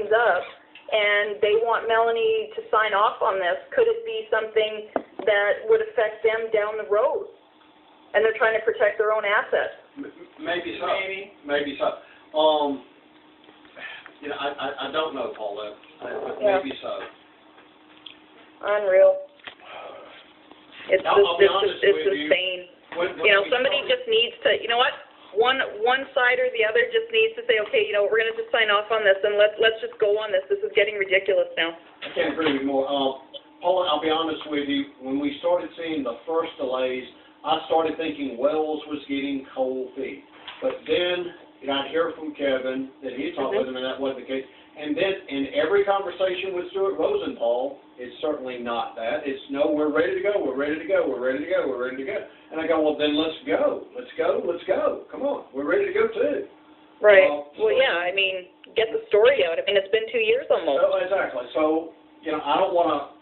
comes up and they want Melanie to sign off on this, could it be something that would affect them down the road? And they're trying to protect their own assets. Maybe so. Maybe so. You know, I don't know, Paulette, but maybe so. Unreal. It's insane. You know, somebody just needs to, you know what? One side or the other just needs to say, okay, you know, we're going to just sign off on this and let's just go on this. This is getting ridiculous now. I can't agree with you more. Paulette, I'll be honest with you. When we started seeing the first delays, I started thinking Wells was getting cold feet. But then, you know, I'd hear from Kevin that he talked with him and that wasn't the case. And then in every conversation with Stuart Rosenthal, it's certainly not that. It's, no, we're ready to go, we're ready to go, we're ready to go, we're ready to go. And I go, well, then let's go. Let's go, let's go. Come on, we're ready to go too. Right. Well, yeah, I mean, get the story out. I mean, it's been 2 years almost. So, exactly. So, you know, I don't want to,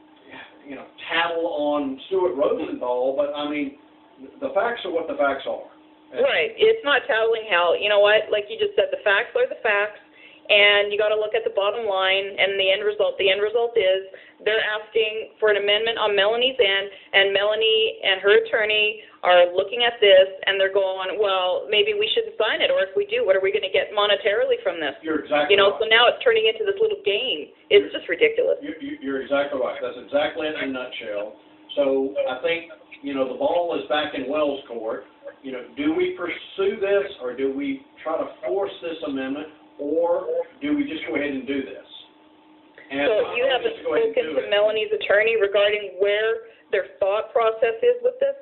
you know, tattle on Stuart Rosenthal, but, I mean, the facts are what the facts are. Right. It's not tattling, Hal. You know what? Like you just said, the facts are the facts. And you got to look at the bottom line and the end result. The end result is they're asking for an amendment on Melanie's end, and Melanie and her attorney are looking at this, and they're going, well, maybe we shouldn't sign it, or if we do, what are we going to get monetarily from this? You're exactly right. So now it's turning into this little game. It's just ridiculous. You're exactly right. That's exactly it in a nutshell. So I think, you know, the ball is back in Wells' court. You know, do we pursue this, or do we try to force this amendment, or do we just go ahead and do this? And so you haven't spoken to Melanie's attorney regarding where their thought process is with this?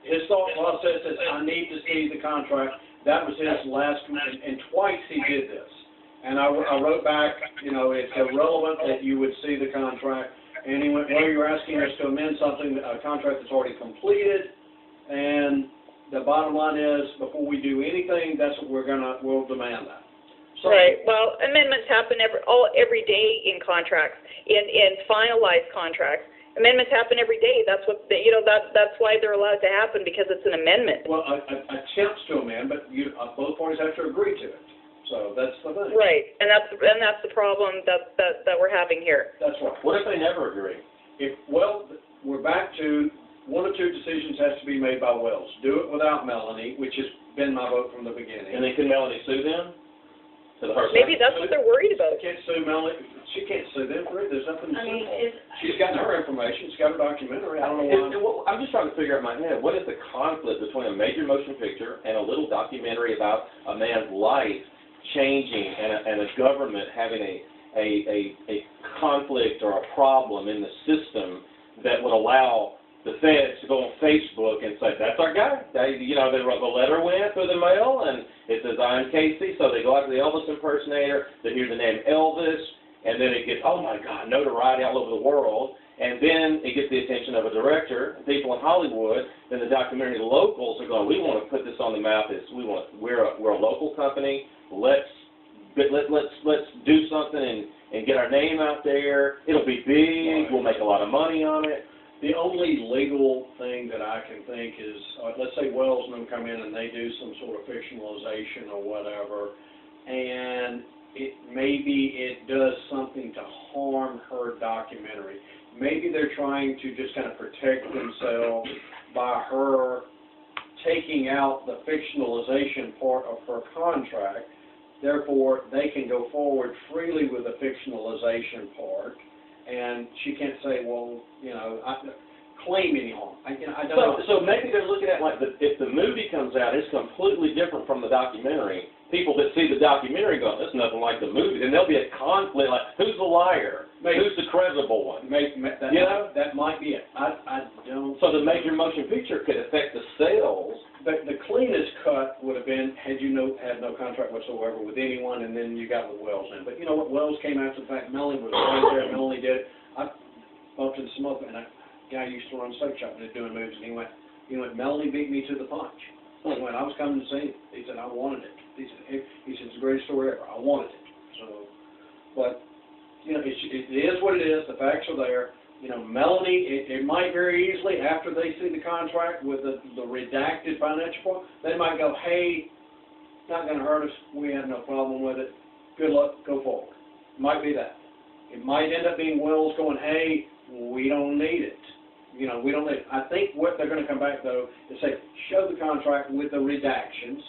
His thought process is, I need to see the contract. That was his last, and twice he did this. And I wrote back, you know, it's irrelevant that you would see the contract. And he went, well, you're asking us to amend something, a contract that's already completed, and the bottom line is, before we do anything, that's what we'll demand that. So, right. Well, amendments happen every day in contracts, in finalized contracts. Amendments happen every day. That's what that's why they're allowed to happen, because it's an amendment. Well, attempts to amend, but both parties have to agree to it. So that's the thing. Right, and that's the problem that we're having here. That's right. What if they never agree? We're back to one or two decisions has to be made by Wells. Do it without Melanie, which has been my vote from the beginning. And then can Melanie sue them? Maybe that's what they're worried about. She can't sue Melanie. She can't sue them for it. There's nothing to sue for. She's got her information. She's got her documentary. I don't know why. I'm just trying to figure out in my head, what is the conflict between a major motion picture and a little documentary about a man's life changing and a government having a conflict or a problem in the system that would allow the feds to go on Facebook and say, that's our guy. The letter went through the mail, and it says, I'm Casey. So they go out to the Elvis impersonator. They hear the name Elvis, and then it gets, oh, my God, notoriety all over the world. And then it gets the attention of a director, people in Hollywood. Then the documentary locals are going, we want to put this on the map. We're a local company. Let's do something and get our name out there. It'll be big. We'll make a lot of money on it. The only legal thing that I can think is, let's say Wells and them come in and they do some sort of fictionalization or whatever, and maybe it does something to harm her documentary. Maybe they're trying to just kind of protect themselves by her taking out the fictionalization part of her contract. Therefore, they can go forward freely with the fictionalization part. And she can't say, well, you know, claim any harm. I don't know. So maybe they're looking at, like, if the movie comes out, it's completely different from the documentary. People that see the documentary go, that's nothing like the movie. And there'll be a conflict, like, who's the liar? Maybe. Who's the credible one? That might be it. I don't. So the major motion picture could affect the sales. But the cleanest cut would have been had you had no contract whatsoever with anyone, and then you got with Wells in. But you know what? Wells came after the fact. Melanie was right there. Melanie did it. I bumped into some other, and a guy used to run a steak shop and was doing moves, and he went, Melanie beat me to the punch. He went, I was coming to see him. He said, I wanted it. He said, it's the greatest story ever. I wanted it. So, but you know, it is what it is. The facts are there. You know, Melanie, it might very easily, after they see the contract with the redacted financial part, they might go, hey, not going to hurt us. We have no problem with it. Good luck. Go forward. Might be that. It might end up being Wells going, hey, we don't need it. You know, we don't need it. I think what they're going to come back, though, is say, show the contract with the redactions,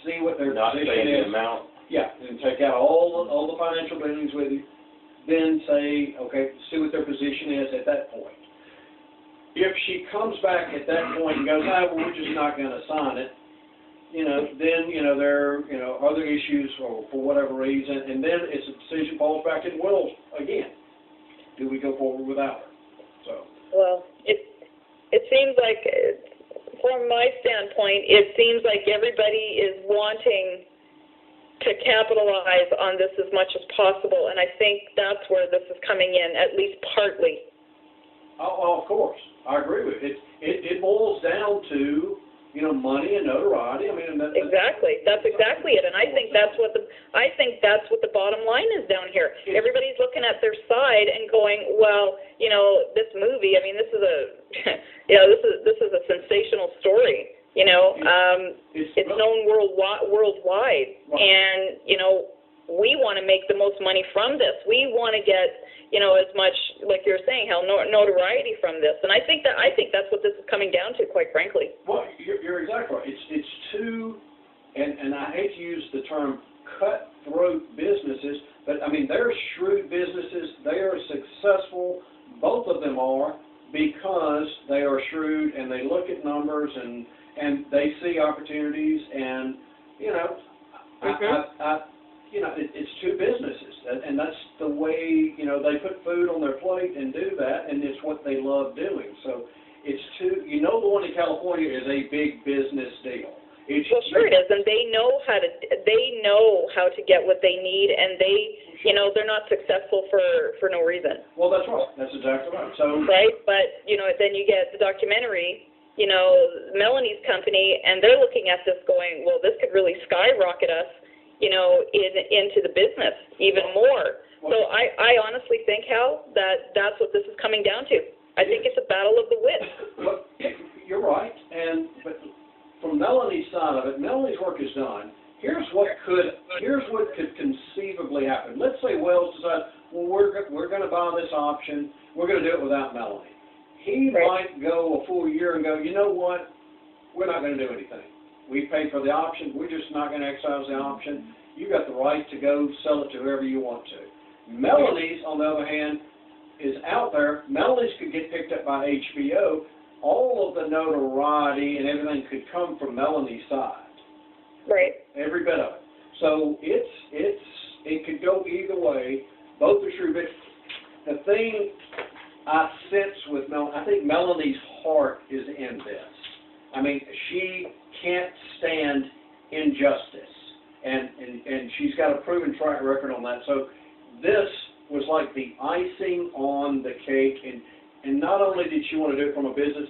see what their Not position saying is. the amount. Yeah, and take out all the financial dealings with you. Then say, okay, see what their position is at that point. If she comes back at that point and goes, well, we're just not going to sign it, you know, then, you know, there are, you know, other issues for whatever reason, and then it's a decision falls back in Wells again. Do we go forward without her? So. Well, it seems like, from my standpoint, it seems like everybody is wanting to capitalize on this as much as possible, and I think that's where this is coming in, at least partly. Oh, of course. I agree with it. It boils down to, you know, money and notoriety. I mean, Exactly. That's exactly it. And I think that's what the bottom line is down here. Everybody's looking at their side and going, well, you know, this movie, I mean, this is a this is a sensational story. You know, it's known worldwide. And, you know, we want to make the most money from this. We want to get, you know, as much, like you're saying, Hal, notoriety from this. And I think that's what this is coming down to, quite frankly. Well, you're exactly right. It's two, and I hate to use the term cutthroat businesses, but I mean, they're shrewd businesses. They are successful. Both of them are, because they are shrewd and they look at numbers and they see opportunities, and, you know, you know, it's two businesses, and that's the way, you know, they put food on their plate and do that, and it's what they love doing. So it's two, you know, the one in California is a big business deal. Well, sure it is, and they know how to get what they need, and they, you know, they're not successful for no reason. Well, that's right. That's exactly right. So right, but you know, then you get the documentary, you know, Melanie's company, and they're looking at this going, well, this could really skyrocket us, you know, into the business even more. So I honestly think, Hal, that's what this is coming down to. I think it's a battle of the wits. Well, you're right, but from Melanie's side of it, Melanie's work is done. Here's what could conceivably happen. Let's say Wells decides, well, we're going to buy this option. We're going to do it without Melanie. He might go a full year and go, you know what? We're not going to do anything. We paid for the option. We're just not going to exercise the option. You got the right to go sell it to whoever you want to. Melanie's, on the other hand, is out there. Melanie's could get picked up by HBO. All of the notoriety and everything could come from Melanie's side. Right. Every bit of it. So it could go either way. Both are true, but the thing I sense with Melanie, I think Melanie's heart is in this. I mean, she can't stand injustice, and she's got a proven track record on that. So this was like the icing on the cake, and not only did she want to do it from a business,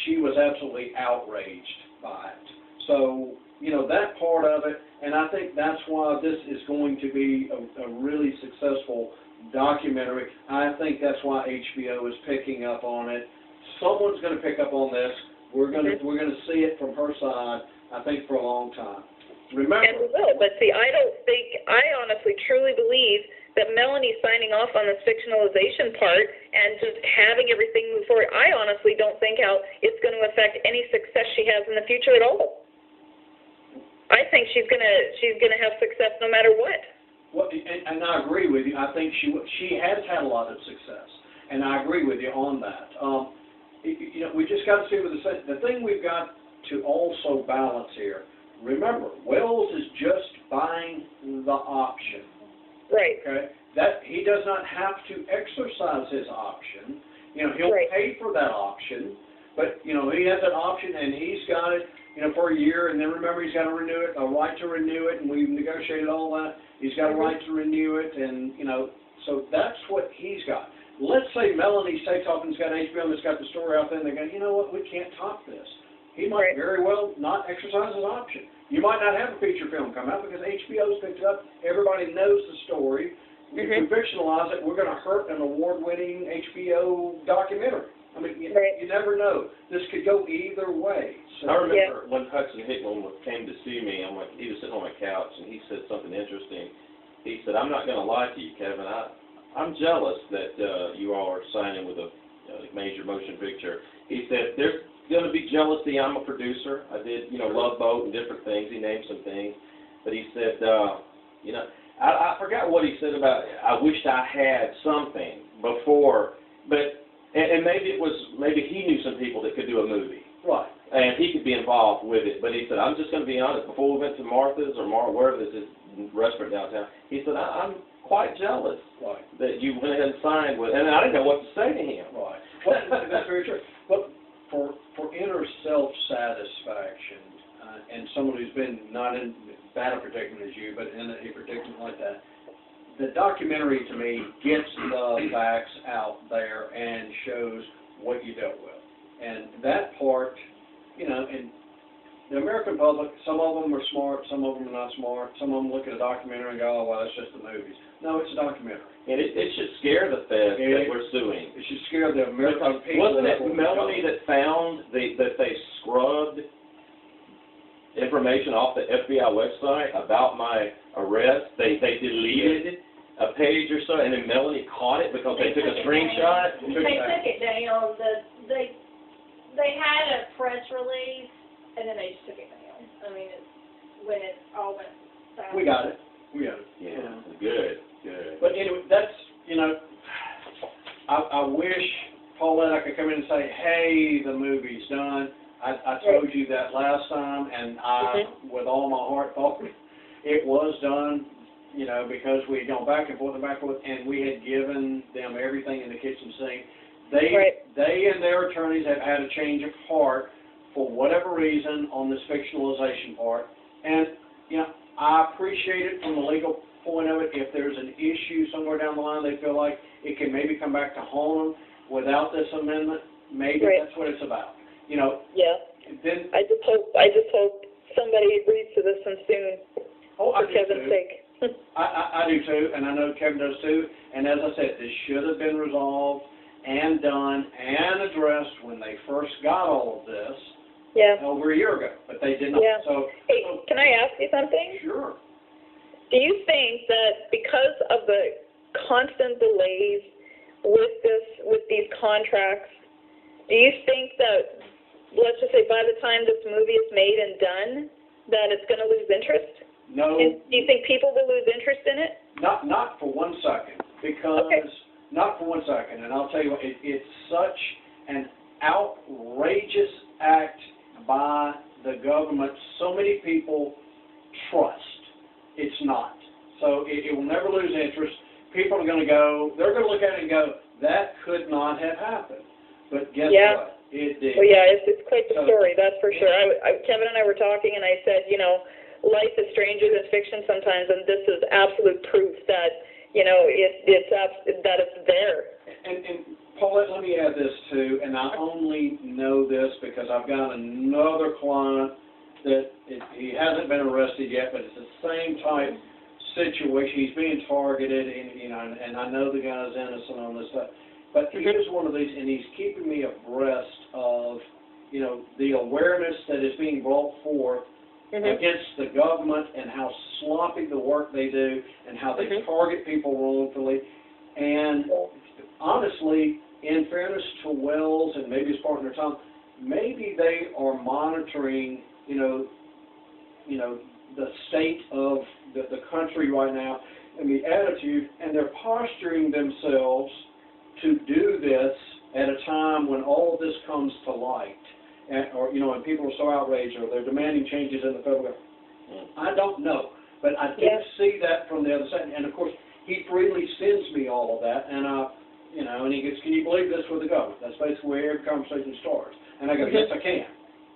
she was absolutely outraged by it. So, you know, that part of it, and I think that's why this is going to be a really successful documentary. I think that's why HBO is picking up on it. Someone's going to pick up on this. We're going to see it from her side, I think, for a long time. Remember, and we will, but see, I honestly truly believe that Melanie signing off on this fictionalization part and just having everything move forward, I honestly don't think how it's going to affect any success she has in the future at all. I think she's gonna have success no matter what. Well, and I agree with you. I think she has had a lot of success, and I agree with you on that. You know, we just got to see what the thing we've got to also balance here. Remember, Wells is just buying the option. Right. Okay. That he does not have to exercise his option. You know, he'll pay for that option, but you know, he has an option and he's got it, you know, for a year, and then remember he's got to renew it, a right to renew it, and we've negotiated all that. He's got a right to renew it, and you know, so that's what he's got. Let's say Melanie takes off and's got HBO and it's got the story out there, and they go, you know what, we can't top this. He might very well not exercise his option. You might not have a feature film come out because HBO's picked it up. Everybody knows the story. If we fictionalize it, we're going to hurt an award-winning HBO documentary. I mean, you never know. This could go either way. So, I remember when Hudson Hickman came to see me, he was sitting on my couch, and he said something interesting. he said, I'm not going to lie to you, Kevin. I'm jealous that you all are signing with a major motion picture. He said, there's going to be jealousy. I'm a producer. I did, Love Boat and different things. He named some things. But he said, I forgot what he said about, I wished I had something before, but, and maybe he knew some people that could do a movie. Right. And he could be involved with it. But he said, I'm just going to be honest, before we went to Martha's or wherever this is, restaurant downtown, he said, I'm quite jealous that you went ahead and signed with, and I didn't know what to say to him. Right. Well, that's very true. But for inner self-satisfaction, and someone who's been not in bad a predicament as you, but in a predicament like that, the documentary to me gets the facts out there and shows what you dealt with. And that part, and the American public, some of them are smart, some of them are not smart, some of them look at a documentary and go, oh, well, that's just the movies. No, it's a documentary. And it should scare the feds that we're suing. It should scare the American people. Wasn't it Melanie that found that they scrubbed information off the FBI website about my arrest? They deleted a page or so, and then Melanie caught it because they took a screenshot? They took it down. They had a press release, and then they just took it down. I mean, when it all went south. We got it. Yeah, good. But anyway, that's, I wish, Paulette, I could come in and say, hey, the movie's done. I told you that last time, and I, with all my heart, thought it was done, because we had gone back and forth, and we had given them everything in the kitchen sink. They and their attorneys have had a change of heart for whatever reason on this fictionalization part. And, I appreciate it from the legal point of it. If there's an issue somewhere down the line, they feel like it can maybe come back to haunt them without this amendment, maybe that's what it's about. Yeah. Then I just hope somebody agrees to this one soon. For Kevin's sake. I do too, and I know Kevin does too. And as I said, this should have been resolved and done and addressed when they first got all of this. Yeah. Over a year ago, but they did not. Yeah. So, can I ask you something? Sure. Do you think that because of the constant delays with these contracts, do you think that, let's just say by the time this movie is made and done, that it's going to lose interest? No. And do you think people will lose interest in it? Not for 1 second, because not for 1 second, and I'll tell you what, it's such an outrageous act by the government. So many people trust. It's not. So it will never lose interest. People are going to they're going to look at it and go, that could not have happened. But guess what? It did. Well, yeah, it's quite the story, that's for sure. Kevin and I were talking, and I said, life is stranger than fiction sometimes, and this is absolute proof that, that it's there. And Paulette, let me add this too, and I only know this because I've got another client that he hasn't been arrested yet, but it's the same type situation. He's being targeted, and I know the guy's innocent on this stuff. But he is one of these, and he's keeping me abreast of, the awareness that is being brought forth against the government and how sloppy the work they do and how they target people wrongfully. And honestly, in fairness to Wells and maybe his partner Tom, maybe they are monitoring, the state of the country right now and the attitude, and they're posturing themselves to do this at a time when all of this comes to light, and people are so outraged, or they're demanding changes in the federal government. I don't know, but I do see that from the other side, and of course, he freely sends me all of that, and and he gets, can you believe this with the government? That's basically where every conversation starts. And I go, yes, I can.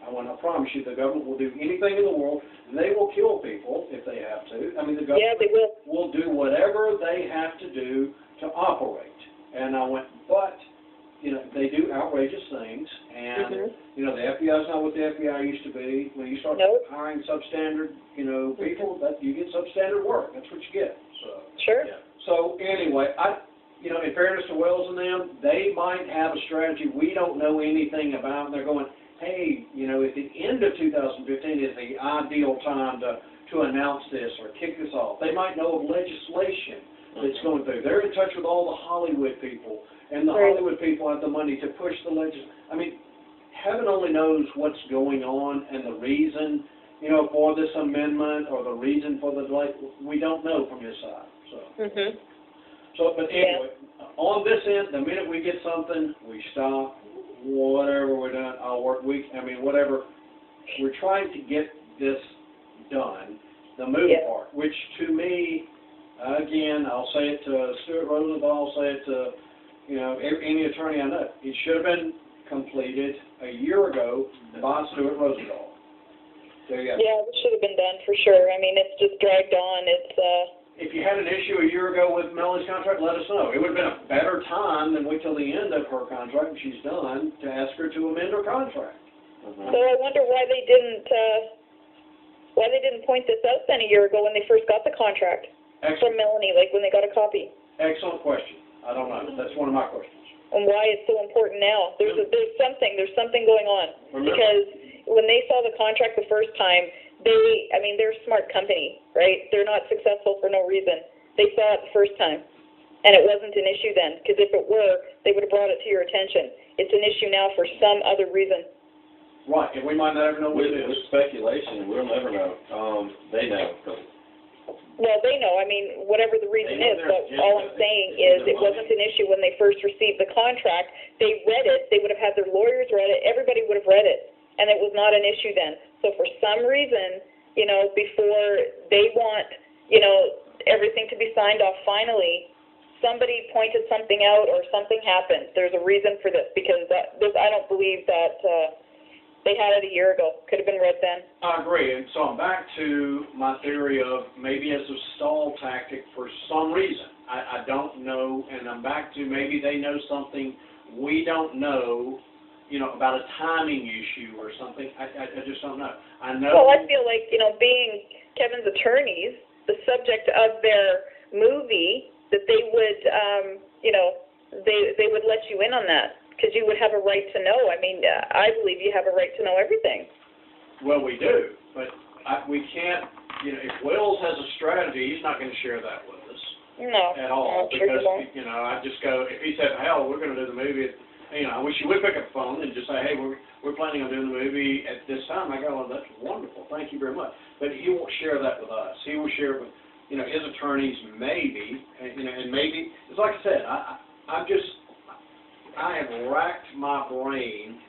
I promise you the government will do anything in the world. They will kill people if they have to. I mean, the government will do whatever they have to do to operate. And I went, but, they do outrageous things. And, the FBI is not what the FBI used to be. When you start hiring substandard, people, that you get substandard work. That's what you get. So, sure. Yeah. So, anyway, in fairness to Wells and them, they might have a strategy we don't know anything about, and they're going, hey, at the end of 2015 is the ideal time to to announce this or kick this off. They might know of legislation that's going through. They're in touch with all the Hollywood people, and the Hollywood people have the money to push the legislation. I mean, heaven only knows what's going on and the reason, you know, for this amendment or the reason for the delay. We don't know from his side. So, but anyway, on this end, the minute we get something, we stop. Whatever we're doing, I'll work. Whatever. We're trying to get this done. The movie part, which to me, again, I'll say it to Stuart Rosenthal, I'll say it to, you know, any attorney I know. It should have been completed a year ago by Stuart Rosenthal. There you go. Yeah, it should have been done for sure. I mean, it's just dragged on. If you had an issue a year ago with Melanie's contract, let us know. It would have been a better time than wait till the end of her contract when she's done to ask her to amend her contract. So I wonder why they didn't point this out then a year ago when they first got the contract from Melanie, like when they got a copy. Excellent question. I don't know. That's one of my questions. And why it's so important now. There's something going on. Because when they saw the contract the first time, they're a smart company, right? They're not successful for no reason. They saw it the first time, and it wasn't an issue then, because if it were, they would have brought it to your attention. It's an issue now for some other reason. Right, and we might never know what it is. With speculation, we'll never know. They know. Well, they know. I mean, whatever the reason is, but all I'm saying is it wasn't an issue when they first received the contract. They read it. They would have had their lawyers read it. Everybody would have read it, and it was not an issue then. So for some reason, you know, before they want, you know, everything to be signed off finally, somebody pointed something out or something happened. There's a reason for this, because I don't believe that they had it a year ago. Could have been read then. I agree, and so I'm back to my theory of maybe as a stall tactic for some reason. I don't know, and I'm back to maybe they know something we don't know, you know, about a timing issue or something. I just don't know. I know. Well, I feel like, you know, being Kevin's attorneys, the subject of their movie, that they would, you know, they would let you in on that, because you would have a right to know. I mean, I believe you have a right to know everything. Well, we do, but we can't, you know, if Wells has a strategy, he's not going to share that with us. No. At all, sure because, you know, I just go, if he said, hell, we're going to do the movie, you know, I wish you would pick up the phone and just say, hey, we're planning on doing the movie at this time. I go, well, that's wonderful. Thank you very much. But he won't share that with us. He will share it with, you know, his attorneys maybe, and, you know, and maybe, it's like I said, I have racked my brain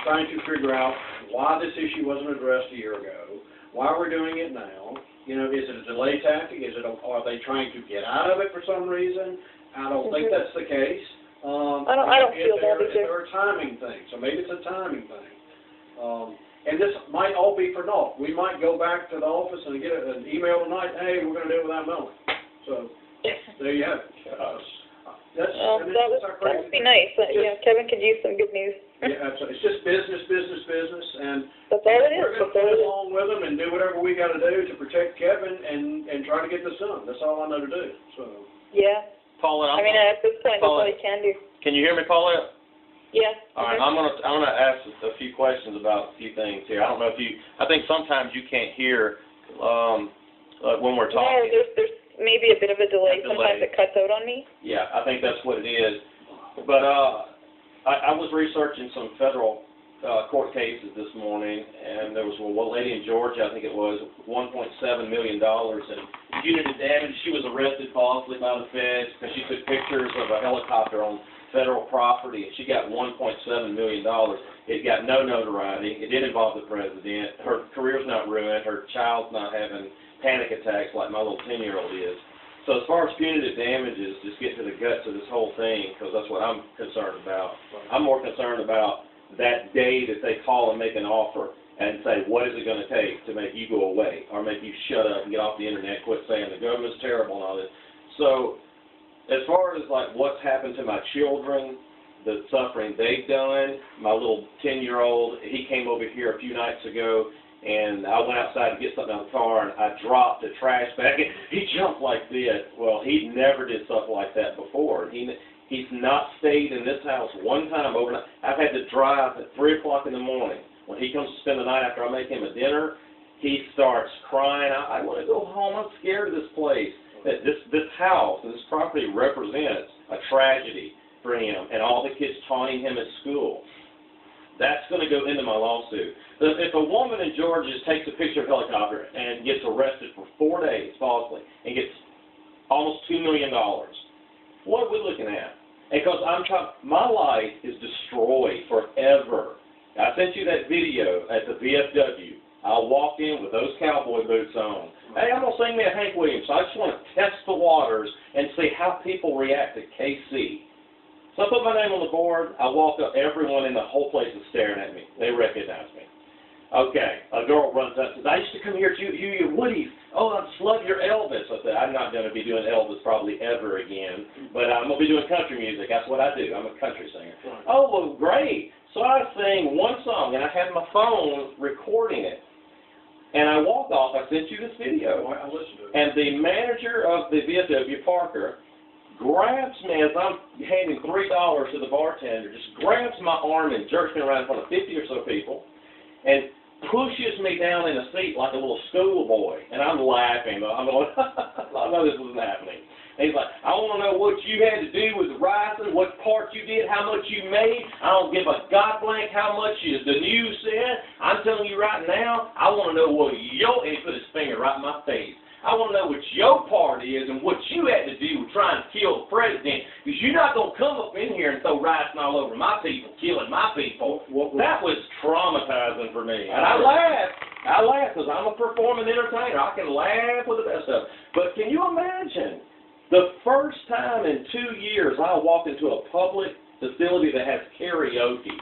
trying to figure out why this issue wasn't addressed a year ago, why we're doing it now. You know, is it a delay tactic? Are they trying to get out of it for some reason? I don't think that's the case. I don't feel that either. It's a timing thing, so maybe it's a timing thing. And this might all be for naught. We might go back to the office and get an email tonight, hey, we're going to do it without Melanie. So, there you have it. That would be nice. Yeah, Kevin could use some good news. Yeah, absolutely. It's just business, and that's all it is. We're going to play along with them and do whatever we got to do to protect Kevin and try to get this done. That's all I know to do. So. Yeah. Paula, I mean, at this point, that's all you can do. Can you hear me, Paula? Yeah. All right, I'm gonna ask a few questions about a few things here. I don't know if I think sometimes you can't hear when we're talking. No, there's maybe a bit of a delay. Sometimes it cuts out on me. Yeah, I think that's what it is. But I was researching some federal court cases this morning, and there was a lady in Georgia, I think it was, $1.7 million in punitive damage. She was arrested falsely by the feds because she took pictures of a helicopter on federal property, and she got $1.7 million. It got no notoriety. It did involve the president. Her career's not ruined. Her child's not having panic attacks like my little 10-year-old is. So as far as punitive damages, just get to the guts of this whole thing, because that's what I'm concerned about. I'm more concerned about that day that they call and make an offer and say, what is it going to take to make you go away or make you shut up and get off the internet, quit saying the government's terrible and all this. So as far as like what's happened to my children, the suffering they've done, my little 10-year-old, he came over here a few nights ago, and I went outside to get something out of the car, and I dropped a trash bag, and he jumped like this. Well, he never did stuff like that before. He's not stayed in this house one time overnight. I've had to drive at 3 o'clock in the morning. When he comes to spend the night after I make him a dinner, he starts crying. I want to go home. I'm scared of this place. That this house, this property represents a tragedy for him, and all the kids taunting him at school. That's going to go into my lawsuit. If a woman in Georgia takes a picture of a helicopter and gets arrested for 4 days falsely and gets almost $2 million, what are we looking at? Because my life is destroyed forever. I sent you that video at the VFW. I walked in with those cowboy boots on. Hey, I'm going to sing me a Hank Williams. So I just want to test the waters and see how people react to KC. So I put my name on the board. I walked up. Everyone in the whole place is staring at me. They recognize me. Okay, a girl runs up and says, I used to come here to you Woodies. Oh, I just love your Elvis. I said, I'm not going to be doing Elvis probably ever again, but I'm going to be doing country music. That's what I do. I'm a country singer. Right. Oh, well, great. So I sang one song, and I had my phone recording it. And I walked off. I sent you this video. I listened to it. And the manager of the VFW, Parker, grabs me as I'm handing $3 to the bartender, just grabs my arm and jerks me around in front of 50 or so people, and pushes me down in a seat like a little schoolboy. And I'm laughing. I'm going, I know this isn't happening. And he's like, I want to know what you had to do with the rising, what part you did, how much you made. I don't give a god blank how much the news said. I'm telling you right now, I want to know what your, and he put his finger right in my face. I want to know what your part is and what you had to do with trying to kill the president, because you're not going to come up in here and throw ricin all over my people, killing my people. That was traumatizing for me. And I laughed because I'm a performing entertainer. I can laugh with the best of them. But can you imagine? The first time in 2 years I walked into a public facility that has karaoke,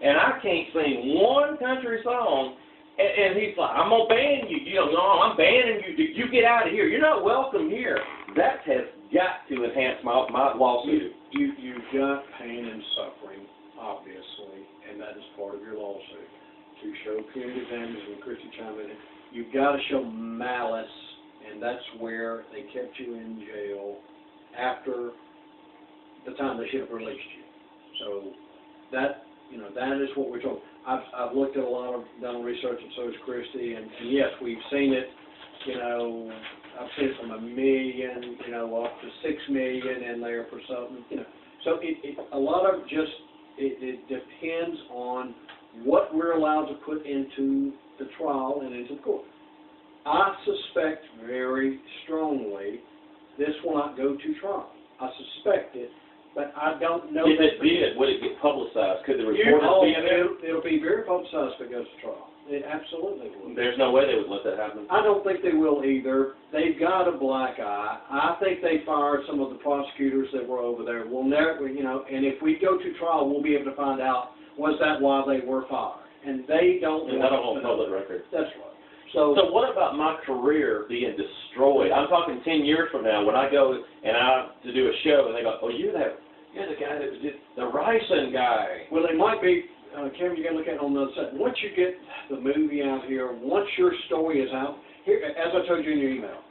and I can't sing one country song, and he's like, I'm going to ban you. You know, no, I'm banning you. You get out of here. You're not welcome here. That has got to enhance my lawsuit. You've got pain and suffering, obviously, and that is part of your lawsuit. To show punitive damages, and Christi chime in, you've got to show malice. And that's where they kept you in jail after the time they should have released you. So that, that is what we're talking. I've looked at a lot of done research, and so has Christi, and yes, we've seen it. I've seen it from 1 million, up to 6 million in there for something. So a lot of it depends on what we're allowed to put into the trial and into the court. I suspect very strongly this will not go to trial. I suspect it, but I don't know. If it did, would it get publicized? Could the reporters be in there? It'll be very publicized if it goes to trial. It absolutely will. There's no way they would let that happen. I don't think they will either. They've got a black eye. I think they fired some of the prosecutors that were over there. We'll never, and if we go to trial, we'll be able to find out was that why they were fired. And they don't. And I don't want public record. That's right. So what about my career being destroyed? I'm talking 10 years from now when I go and to do a show and they go, oh, you're the guy that did the ricin guy. Well, they might be, Kevin, you got to look at it on the other side. Once you get the movie out here, once your story is out, here, as I told you in your email,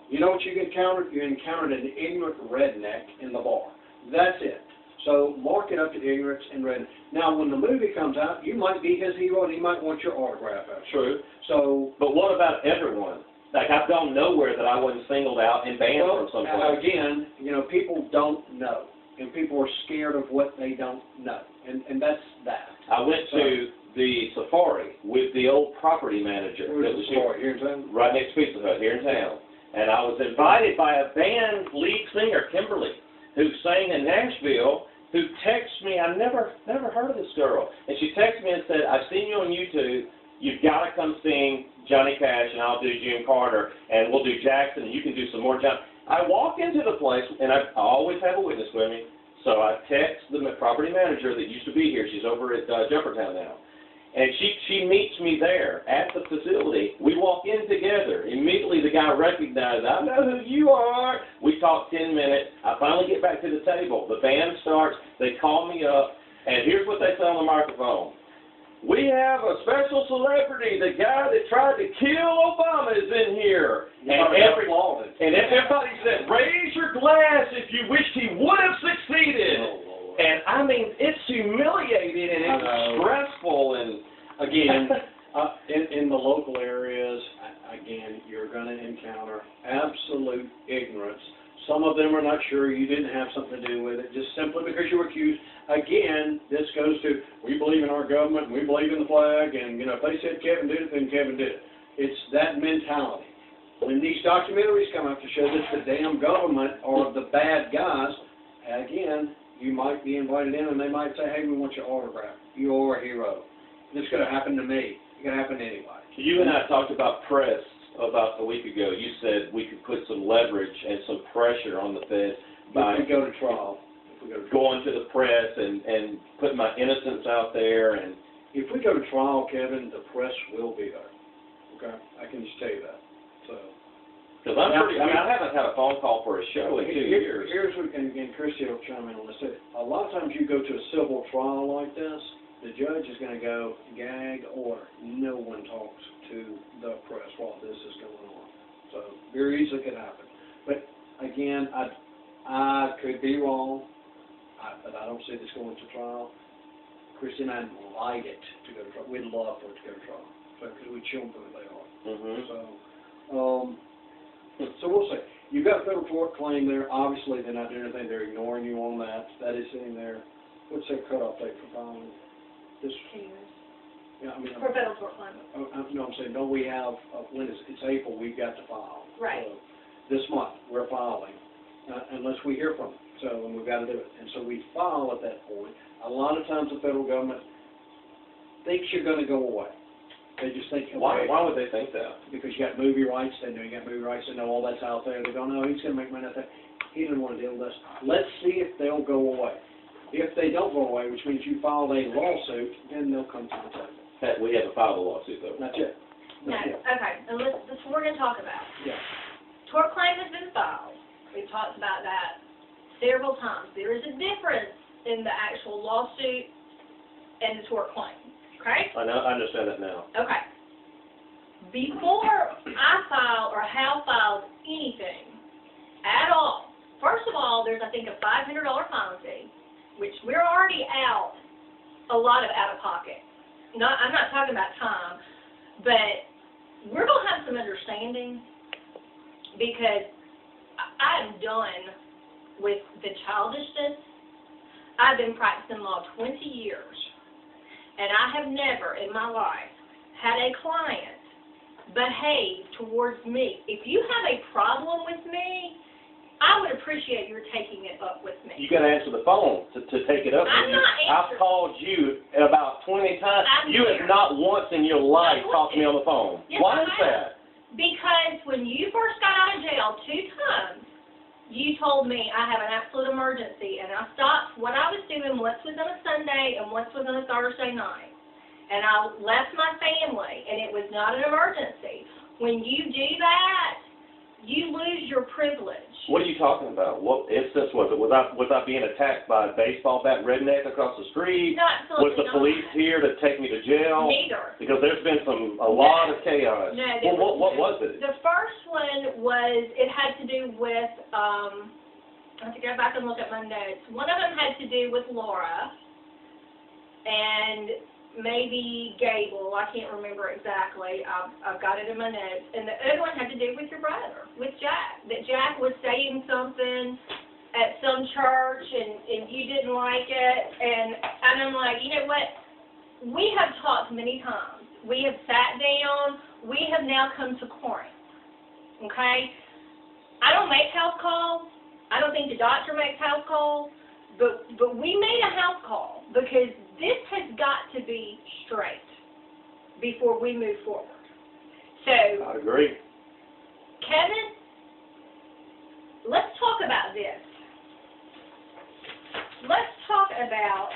you know what you encountered? You encountered an ignorant redneck in the bar. That's it. So mark it up to ignorance and redneck. Now, when the movie comes out, you might be his hero and he might want your autograph out. True. So, but what about everyone? Like, I've gone nowhere that I wasn't singled out and banned from someplace. Again, people don't know, and people are scared of what they don't know, and that's that. I went to the safari with the old property manager. Where's the safari? Here in town? Right next to Pizza Hut, here in town. And I was invited by a band lead singer, Kimberly, who sang in Nashville, who texted me. I never heard of this girl. And she texted me and said, I've seen you on YouTube. You've got to come sing Johnny Cash, and I'll do June Carter, and we'll do Jackson, and you can do some more John. I walk into the place, and I always have a witness with me, so I text the property manager that used to be here. She's over at Jumpertown now. And she meets me there at the facility. We walk in together. Immediately the guy recognized, I know who you are. We talk 10 minutes. I finally get back to the table. The band starts. They call me up, and here's what they say on the microphone. We have a special celebrity, the guy that tried to kill Obama is in here. And everybody said, raise your glass if you wished he would have succeeded. Oh, and I mean, it's humiliating and it's stressful. And again, in the local areas, not sure, you didn't have something to do with it, just simply because you were accused. Again, this goes to, we believe in our government, and we believe in the flag, and, you know, if they said Kevin did it, then Kevin did it. It's that mentality. When these documentaries come out to show that the damn government are the bad guys, again, you might be invited in and they might say, hey, we want your autograph. You're a hero. This could have happened to me. It could happen to anybody. You and I talked about press about a week ago. You said we could put some leverage and some pressure on the Fed by If we go to trial. going to the press and putting my innocence out there. And if we go to trial, Kevin, the press will be there. Okay? I can just tell you that. So. Because I haven't had a phone call for a show in 2 years. Here's what, and Christi will chime in on this. A lot of times you go to a civil trial like this, the judge is going to go gag order. No one talks to the press while this is going on. So very easily could happen. But again, I could be wrong, but I don't see this going to trial. Christi and I like it to go to trial. We'd love for it to go to trial because we show them who they are. Mm-hmm. So we'll see. You've got a federal tort claim there. Obviously, they're not doing anything. They're ignoring you on that. That is sitting there. What's their cutoff date for filing? This. 2 years. Yeah, I mean. For federal tort claim. No, I'm saying, don't we have, when it's April, we've got to file. Right. This month, we're filing, unless we hear from them. So, and we've got to do it. And so we file at that point. A lot of times the federal government thinks you're going to go away. They just think, okay, Why would they think that? because you got movie rights, they know you got movie rights, they know all that's out there. They go, no, he's going to make money out there. He doesn't want to deal with us. Let's see if they'll go away. If they don't go away, which means you filed a lawsuit, then they'll come to the table. We haven't filed a lawsuit, though. That's it. No, okay, and that's what we're going to talk about. Yeah. Tort claim has been filed. We've talked about that several times. There is a difference in the actual lawsuit and the tort claim, okay? I understand that now. Okay. Before I file or have filed anything at all, first of all, there's, I think, a $500 filing fee, which we're already out a lot of out-of-pocket. I'm not talking about time, but we're going to have some understanding because I'm done with the childishness. I've been practicing law 20 years, and I have never in my life had a client behave towards me. If you have a problem with me, I would appreciate your taking it up with me. You got to answer the phone to take it up with you. I've called you about 20 times. You have not once in your life talked to me on the phone. Yes, Why is that? Because when you first got out of jail 2 times, you told me I have an absolute emergency, and I stopped what I was doing. Once was on a Sunday and once was on a Thursday night. And I left my family, and it was not an emergency. When you do that, you lose your privilege. What are you talking about? What instance was it? Was I being attacked by a baseball bat redneck across the street? No, absolutely Was the police here to take me to jail? Neither. Because there's been a lot of chaos. No, well, what was it? The first one was, it had to do with, I have to go back and look at my notes. One of them had to do with Laura and maybe Gable. I can't remember exactly. I've got it in my notes. And the other one had to do with your brother, with Jack. That Jack was saying something at some church and you didn't like it. And I'm like, you know what? We have talked many times. We have sat down. We have now come to Corinth. Okay? I don't make house calls. I don't think the doctor makes house calls. But we made a house call because this has got to be straight before we move forward. So, I agree. Kevin, let's talk about this. Let's talk about,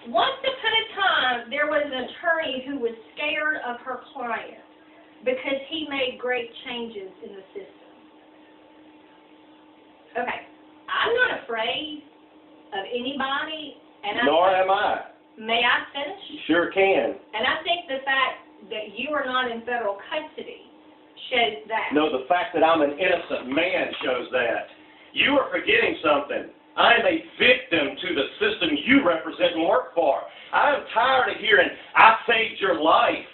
once upon a time, there was an attorney who was scared of her client because he made great changes in the system. Okay, I'm not afraid of anybody, and Nor am I. May I finish? You sure can. And I think the fact that you are not in federal custody shows that. No, the fact that I'm an innocent man shows that. You are forgetting something. I am a victim to the system you represent and work for. I am tired of hearing, I saved your life.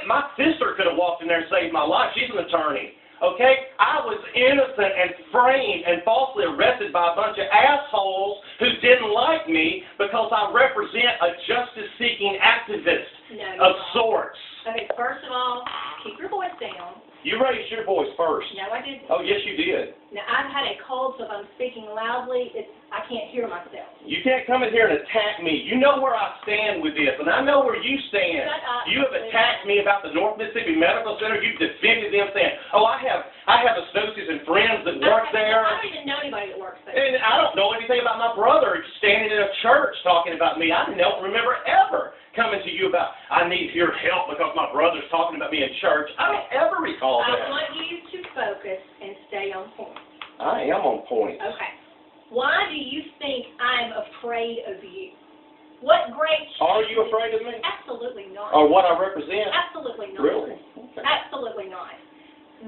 My sister could have walked in there and saved my life. She's an attorney. okay? I was innocent and framed and falsely arrested by a bunch of assholes who didn't like me because I represent a justice-seeking activist of sorts. Okay, first of all, keep your voice down. You raised your voice first. No, I didn't. Oh, yes, you did. Now, I've had a cold, so if I'm speaking loudly, I can't hear myself. You can't come in here and attack me. You know where I stand with this, and I know where you stand. Shut up. You have attacked me about the North Mississippi Medical Center. You've defended them, saying, "Oh, I have associates and friends that work there." I don't even know anybody that works there. And I don't know anything about my brother standing in a church talking about me. I don't remember ever coming to you about, I need your help because my brother's talking about me in church. I don't ever recall that. I want you to focus and stay on point. I am on point. Okay. Why do you think I'm afraid of you? What great changes? Are you afraid of me? Absolutely not. Or what I represent? Absolutely not. Really? Okay. Absolutely not.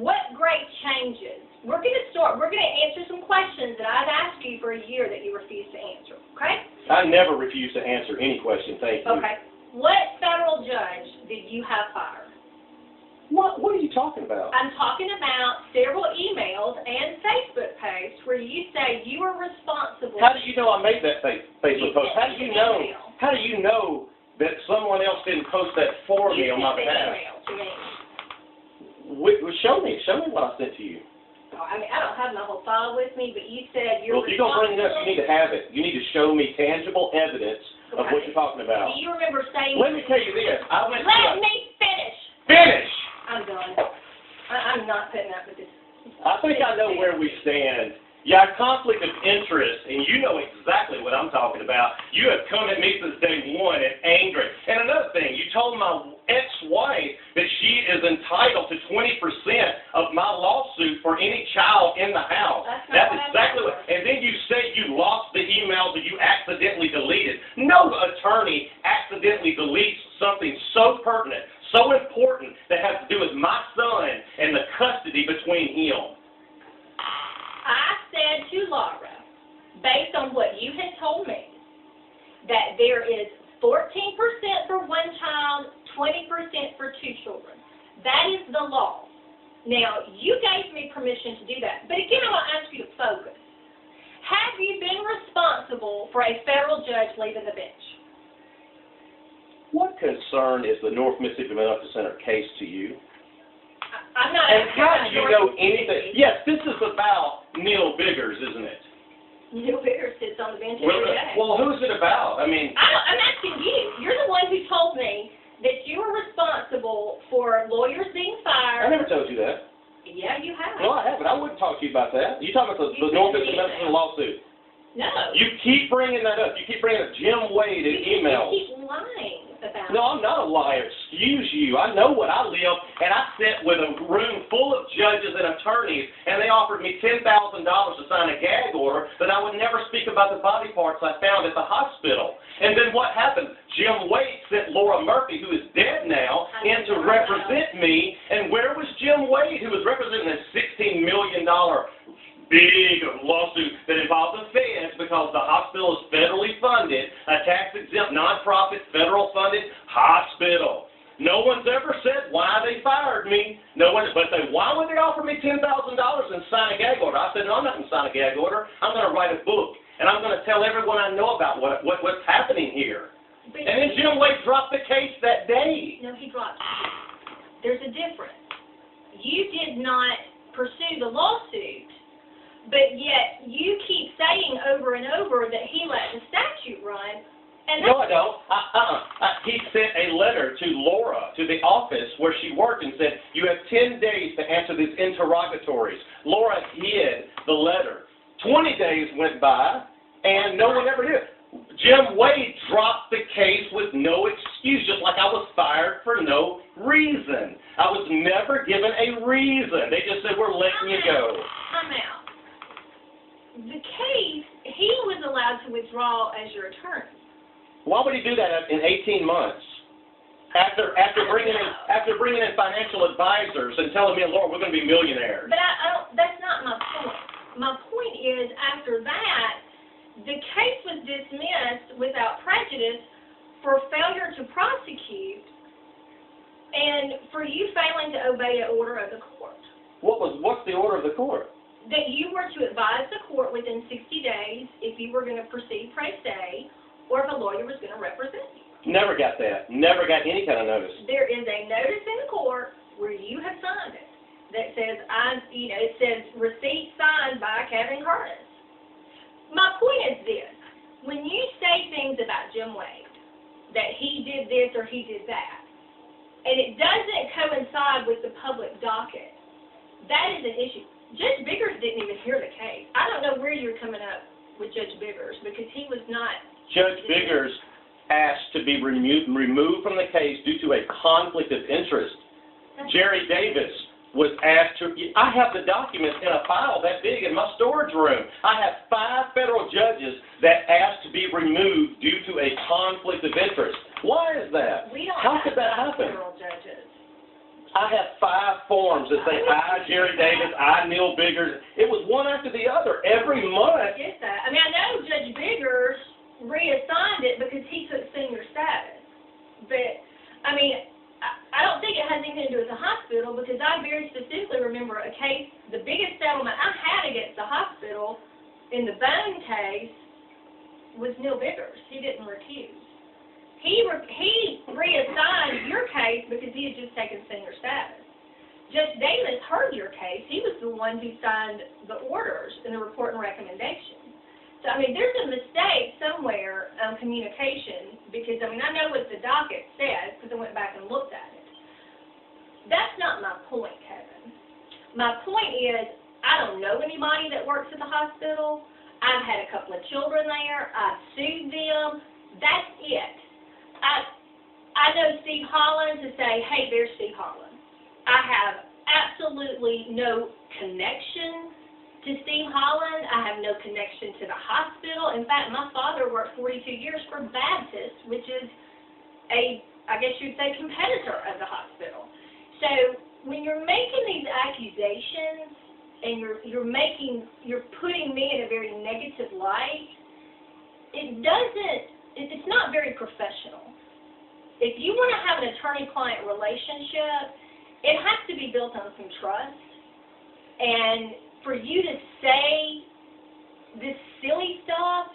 What great changes? We're going to answer some questions that I've asked you for a year that you refuse to answer, okay? I never refuse to answer any question, thank you. Okay. What federal judge did you have fired? What are you talking about? I'm talking about several emails and Facebook posts where you say you were responsible. How do you know I made that Facebook post? How do you know? Email. How do you know that someone else didn't post that for me on my behalf? Email to me. Show me what I sent to you. Oh, I mean, I don't have my whole file with me, but you said you're Well, if you're going to bring it up, you need to have it. You need to show me tangible evidence of what you're talking about. Do you remember saying? Let me tell you this. Let me finish. Finish! I'm done. I'm not putting up with this. I think I know where we stand. Yeah, conflict of interest, and you know exactly what I'm talking about. You have come at me since day one and angry. And another thing, you told my ex-wife that she is entitled to 20% of my lawsuit for any child in the house. That's exactly what. And then you say you lost the emails that you accidentally deleted. No attorney accidentally deletes something so pertinent, so important that has to do with my son and the custody between him. I said to Laura, based on what you had told me, that there is 14% for one child, 20% for two children. That is the law. Now, you gave me permission to do that. But again, I want to ask you to focus. Have you been responsible for a federal judge leaving the bench? What concern is the North Mississippi Medical Center case to you? I'm not. And how do you know anything? Yes, this is about Neil Biggers, isn't it? Neil Biggers sits on the bench every day. Well, who's it about? I mean, I'm asking you. You're the one who told me that you were responsible for lawyers being fired. I never told you that. Yeah, you have. No, I haven't. I wouldn't talk to you about that. You talking about the North Mississippi Medical Center lawsuit? No. You keep bringing that up. You keep bringing up Jim Wade in emails. You keep lying about it. No, I'm not a liar. Excuse you. I know what I live, and I sit with a room full of judges and attorneys, and they offered me $10,000 to sign a gag order that I would never speak about the body parts I found at the hospital. And then what happened? Jim Wade sent Laura Murphy, who is dead now, in to represent me. And where was Jim Wade, who was representing a $16 million big lawsuit that involves the feds because the hospital is federally funded, a tax-exempt, non-profit, federal-funded hospital. No one's ever said why they fired me. No one, but they, why would they offer me $10,000 and sign a gag order? I said, no, I'm not going to sign a gag order. I'm going to write a book, and I'm going to tell everyone I know about what's happening here. And then Jim Wade dropped the case that day. No, he dropped it. There's a difference. You did not pursue the lawsuit, but yet you keep saying over and over that he let the statute run. And no, I don't. He sent a letter to Laura, to the office where she worked, and said, you have 10 days to answer these interrogatories. Laura hid the letter. 20 days went by, and no one ever did. Jim Wade dropped the case with no excuse, just like I was fired for no reason. I was never given a reason. They just said, we're letting you go. I'm out. The case, he was allowed to withdraw as your attorney. Why would he do that in 18 months? After bringing in financial advisors and telling me and Laura we're going to be millionaires. But that's not my point. My point is, after that, the case was dismissed without prejudice for failure to prosecute and for you failing to obey an order of the court. What's the order of the court? That you were to advise the court within 60 days if you were going to proceed pro se or if a lawyer was going to represent you. Never got that. Never got any kind of notice. There is a notice in the court where you have signed it that says, it says receipt signed by Kevin Curtis. My point is this. When you say things about Jim Wade, that he did this or he did that, and it doesn't coincide with the public docket, that is an issue. Judge Biggers didn't even hear the case. I don't know where you're coming up with Judge Biggers because he was not. Judge Biggers asked to be removed from the case due to a conflict of interest. Jerry Davis was asked to. I have the documents in a file that big in my storage room. I have 5 federal judges that asked to be removed due to a conflict of interest. Why is that? How could that happen? Federal judges. I have 5 forms that say I, Jerry Davis, I, Neil Biggers. It was one after the other every month. I get that. I mean, I know Judge Biggers reassigned it because he took senior status. But, I mean, I don't think it has anything to do with the hospital because I very specifically remember a case, the biggest settlement I had against the hospital in the Bone case was Neil Biggers. He didn't recuse. He reassigned your case because he had just taken senior status. Judge Davis heard your case. He was the one who signed the orders and the report and recommendation. So, I mean, there's a mistake somewhere on communication because, I mean, I know what the docket says because I went back and looked at it. That's not my point, Kevin. My point is I don't know anybody that works at the hospital. I've had a couple of children there. I've sued them. That's it. I know Steve Holland to say, hey, there's Steve Holland. I have absolutely no connection to Steve Holland. I have no connection to the hospital. In fact, my father worked 42 years for Baptist, which is I guess you'd say, competitor of the hospital. So when you're making these accusations and you're putting me in a very negative light, it's not very professional. If you want to have an attorney-client relationship, it has to be built on some trust. And for you to say this silly stuff,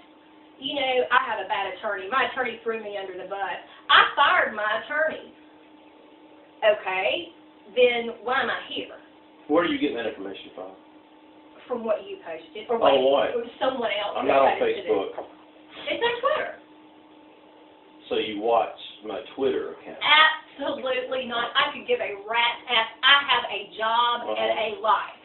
I have a bad attorney. My attorney threw me under the bus. I fired my attorney. Okay, then why am I here? Where are you getting that information from? From what you posted. Or what? Or someone else. I'm not on Facebook. It's on Twitter. So you watch my Twitter account? Absolutely not. I could give a rat's ass. I have a job and a life.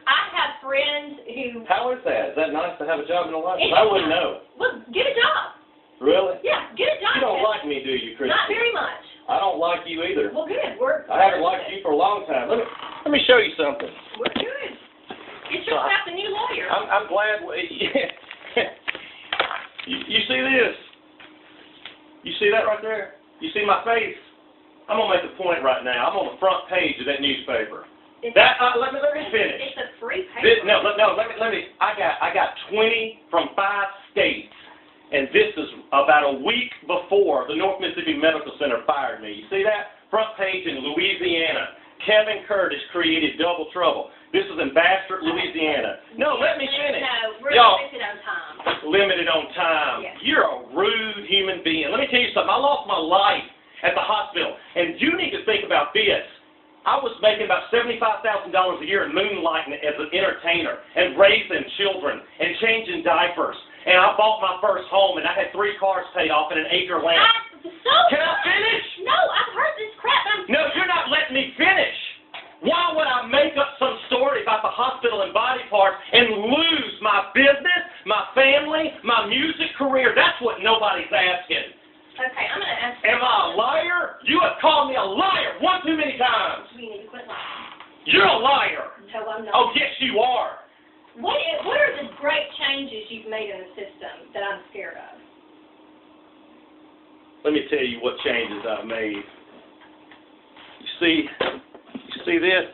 I have friends who... How is that? Is that nice to have a job and a life? I wouldn't know. Well, get a job. Really? Yeah, get a job. You don't like me, do you, Christi? Not very much. I don't like you either. Well, good. I haven't liked you for a long time. Let me show you something. We're good. Get yourself a new lawyer. I'm glad. You see this? You see that right there? You see my face? I'm going to make a point right now. I'm on the front page of that newspaper. Let me finish. It's a free paper. Let me. I got 20 from 5 states, and this is about a week before the North Mississippi Medical Center fired me. You see that? Front page in Louisiana. Kevin Curtis created double trouble. This is in Bastrop, Louisiana. No, let me finish. No, we're limited on time. Limited on time. Yes. You're a rude human being. Let me tell you something. I lost my life at the hospital, and you need to think about this. I was making about $75,000 a year in moonlighting as an entertainer and raising children and changing diapers. And I bought my first home, and I had 3 cars paid off and an acre of land. Can I finish? No, I've heard this crap. No, you're not letting me finish. Why would I make up some story about the hospital and body parts and lose my business, my family, my music career? That's what nobody's asking. Okay, I'm going to ask you. Am I a liar? You have called me a liar one too many times. We need to quit lying. You're a liar. No, I'm not. Oh, yes, you are. What are the great changes you've made in the system that I'm scared of? Let me tell you what changes I've made. You see this?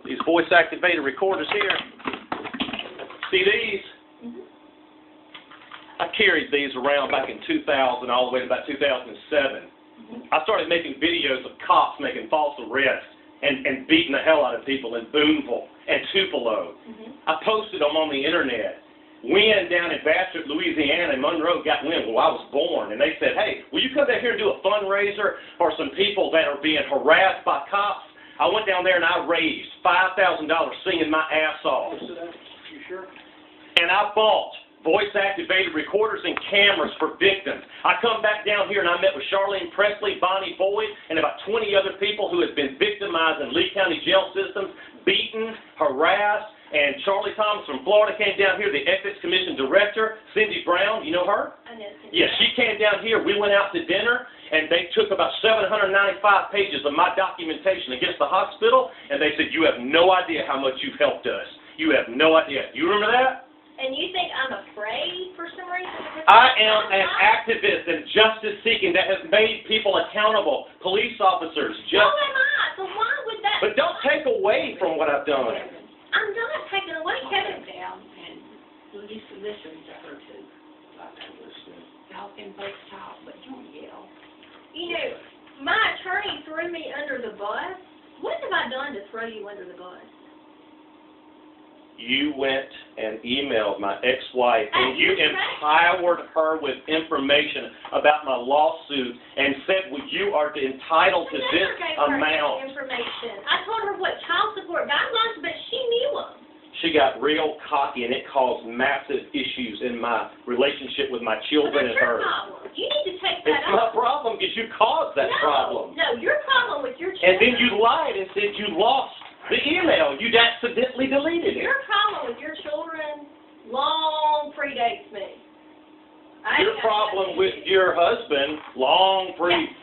These voice-activated recorders here. See these? Mm-hmm. I carried these around back in 2000 all the way to about 2007. Mm-hmm. I started making videos of cops making false arrests and beating the hell out of people in Booneville and Tupelo. I posted them on the internet. Wind down in Bastrop, Louisiana, and Monroe got wind where I was born, and they said, hey, will you come down here and do a fundraiser for some people that are being harassed by cops? I went down there and I raised $5,000 singing my ass off. You sure? And I bought voice-activated recorders and cameras for victims. I come back down here and I met with Charlene Presley, Bonnie Boyd, and about 20 other people who have been victimized in Lee County jail systems, beaten, harassed, and Charlie Thomas from Florida came down here, the Ethics Commission Director, Cindy Brown, you know her? I know Cindy. Yeah, she came down here. We went out to dinner, and they took about 795 pages of my documentation against the hospital, and they said, you have no idea how much you've helped us. You have no idea. You remember that? And you think I'm afraid for some reason? I am an activist and justice-seeking that has made people accountable, police officers, So am I. So why would that... But don't take away from what I've done. I'm not taking away, Kevin. Down and listen to her too. Like I listen. Y'all can both talk, but don't yell. You know, my attorney threw me under the bus. What have I done to throw you under the bus? You went and emailed my ex-wife, and you empowered her with information about my lawsuit and said, well, you are entitled to this amount. Information. I told her what child support guidelines, but she knew them. She got real cocky, and it caused massive issues in my relationship with my children and her. Problem. You need to take that It's my problem because you caused that problem. No, your problem with your children. And then you lied and said you lost the email. You'd accidentally deleted it. Your problem with your children long predates me. Your problem with your husband long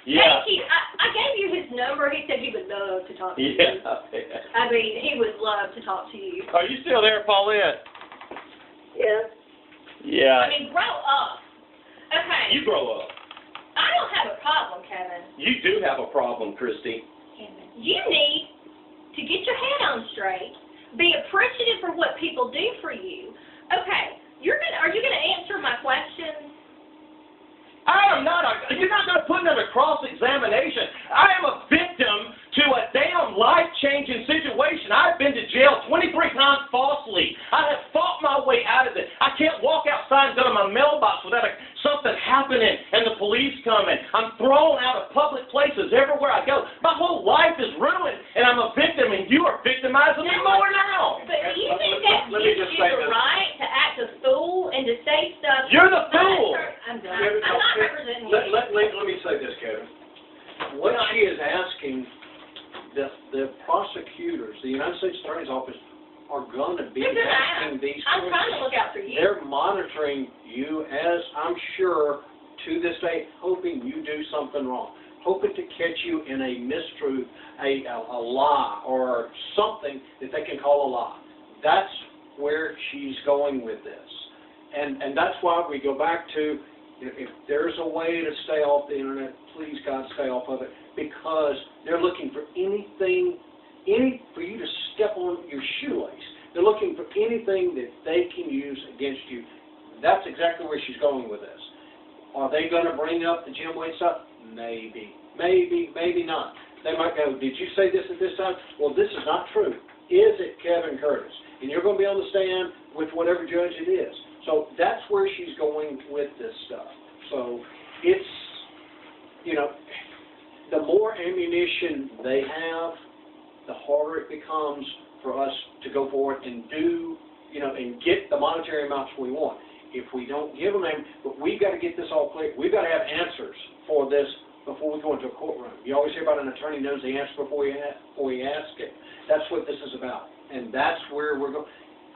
Yeah. Thank you. I gave you his number. He said he would love to talk to you. I mean, he would love to talk to you. Are you still there, Paulette? Yeah. Yeah. I mean, grow up. Okay. You grow up. I don't have a problem, Kevin. You do have a problem, Christi. You need to get your head on straight, be appreciative for what people do for you. Okay, are you gonna answer my questions? I am not. You're not going to put another cross-examination. I am a victim to a damn life-changing situation. I've been to jail 23 times falsely. I have fought my way out of it. I can't walk outside and go to my mailbox without something happening and the police coming. I'm thrown out of public places everywhere I go. My whole life is ruined, and I'm a victim, and you are victimizing me more now. But do you think that gives you the right to act a fool and to say stuff? You're the fool. I'm done. I'm not representing you. Let me say this, Kevin. What she is asking, the prosecutors, the United States Attorney's Office, are going to be asking these questions. I'm trying to look out for you. They're monitoring you, as I'm sure, to this day, hoping you do something wrong, hoping to catch you in a mistruth, a lie, or something that they can call a lie. That's where she's going with this. And that's why we go back to, if there's a way to stay off the internet, please, God, stay off of it, because they're looking for anything, for you to step on your shoelace. They're looking for anything that they can use against you. That's exactly where she's going with this. Are they going to bring up the Jim Wade stuff? Maybe. Maybe not. They might go, did you say this at this time? Well, this is not true. Is it Kevin Curtis? And you're going to be on the stand with whatever judge it is. So that's where she's going with this stuff. So it's, the more ammunition they have, the harder it becomes for us to go forward and do, and get the monetary amounts we want. If we don't give them, but we've got to get this all clear. We've got to have answers for this before we go into a courtroom. You always hear about an attorney knows the answer before he asks it. That's what this is about, and that's where we're going.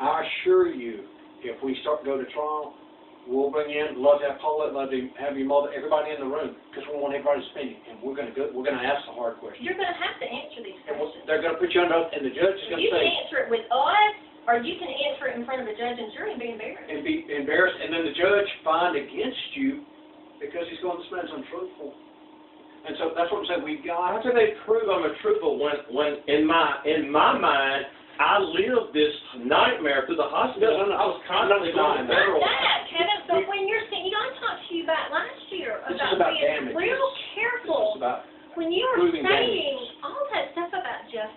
I assure you, if we start to go to trial, we'll bring in, love to have Paulette, love to have your mother, everybody in the room, because we want everybody's opinion, and we're going to ask the hard questions. You're going to have to answer these questions. They're going to put you on oath, and the judge is going to say. You can answer it with us, or you can answer it in front of a judge and jury and be embarrassed. And be embarrassed, and then the judge find against you because he's going, this man's untruthful. And so that's what I'm saying. How can they prove I'm a truthful when in my mind I lived this nightmare through the hospital? I was constantly going to federal. Kevin, but when you're saying, I talked to you about last year about being damages. real careful This is about when you were saying damages. all that stuff about Jeff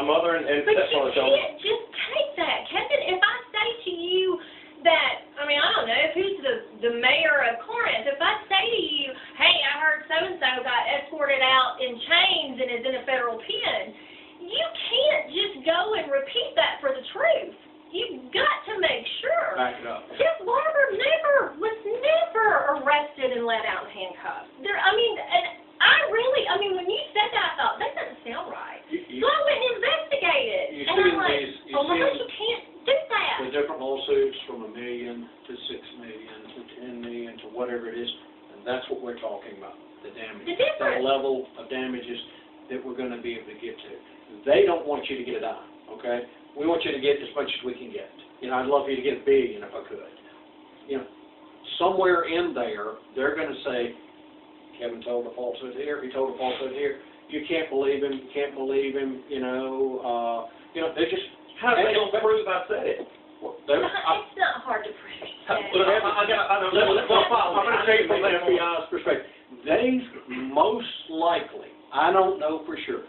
mother and But you stepmother told me. can't just take that, Kevin. If I say to you that, I mean, I don't know, who's the mayor of Corinth, if I say to you, hey, I heard so-and-so got escorted out in chains and is in a federal pen, you can't just go and repeat that for the truth. You've got to make sure. Back it up. Jeff Barber was never arrested and let out in handcuffs. I mean, when you said that, I thought, that doesn't sound right. So I went and investigated. You And see I'm like, these- oh my you gosh, see you can't do that. the different lawsuits from $1 million to $6 million to $10 million to whatever it is, and that's what we're talking about, the damage. The difference. That level of damages that we're going to be able to get to. They don't want you to get a dime, okay? We want you to get as much as we can get. You know, I'd love for you to get $1 billion if I could. You know, somewhere in there, they're going to say, Kevin told a falsehood here, he told a falsehood here. You can't believe him, you know, they just... How do they don't prove I said it? It's not hard to prove. I'm going to tell you from the FBI's perspective. They most likely, I don't know for sure,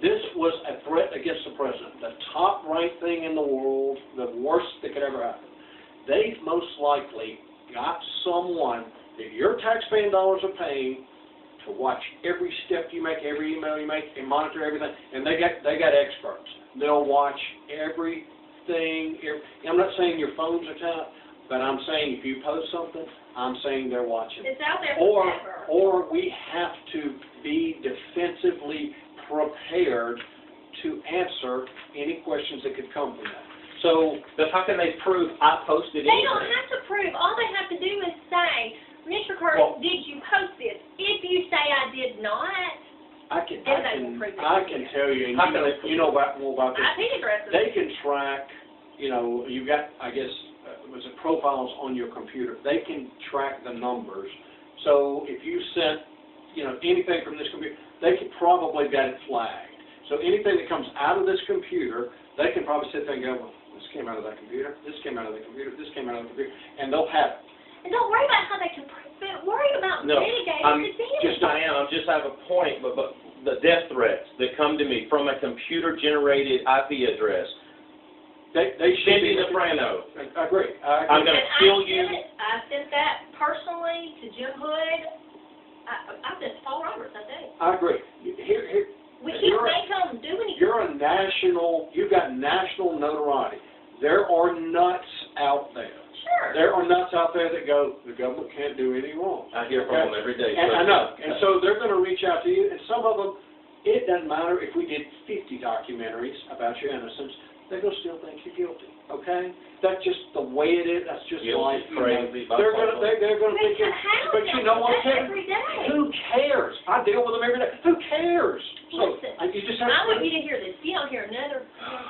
this was a threat against the president, the top ranked thing in the world, the worst that could ever happen. They most likely got someone that your taxpaying dollars are paying to watch every step you make, every email you make, and monitor everything. And they got experts. They'll watch everything. I'm not saying your phones are tapped, but I'm saying if you post something, I'm saying they're watching. It's out there forever. Or we have to be defensively prepared to answer any questions that could come from that. So, but how can they prove I posted They anything? don't have to prove. All they have to do is say, Mr. Curtis, did you post this? If you say I did not, I can tell you, and you know more about this. I think aggressive. They can track, you know, you've got, I guess, was it profiles on your computer? They can track the numbers. So if you sent, you know, anything from this computer, they could probably get it flagged. So anything that comes out of this computer, they can probably sit there and go, well, this came out of that computer, this came out of that computer, this came out of the computer, and they'll have it. And don't worry about how they can prove it. Worry about mitigating the damage. I just have a point, but the death threats that come to me from a computer-generated IP address, they should be the Frano. I agree. I'm going to kill you. I sent that personally to Jim Hood. I've been Paul Roberts, I think. I agree. We can't make them do anything. You've got national notoriety. There are nuts out there. Sure. There are nuts out there that go, the government can't do any wrong. I hear from them every day. And I know. And so they're going to reach out to you, and some of them, it doesn't matter if we did 50 documentaries about your innocence, they're going to still think you're guilty, okay? That's just the way it is. That's just life. Crazy. They're going to think you're, but you know what, Kevin? Every day. Who cares? I deal with them every day. Who cares? So, Listen, you just have I want you to hear this. You don't hear another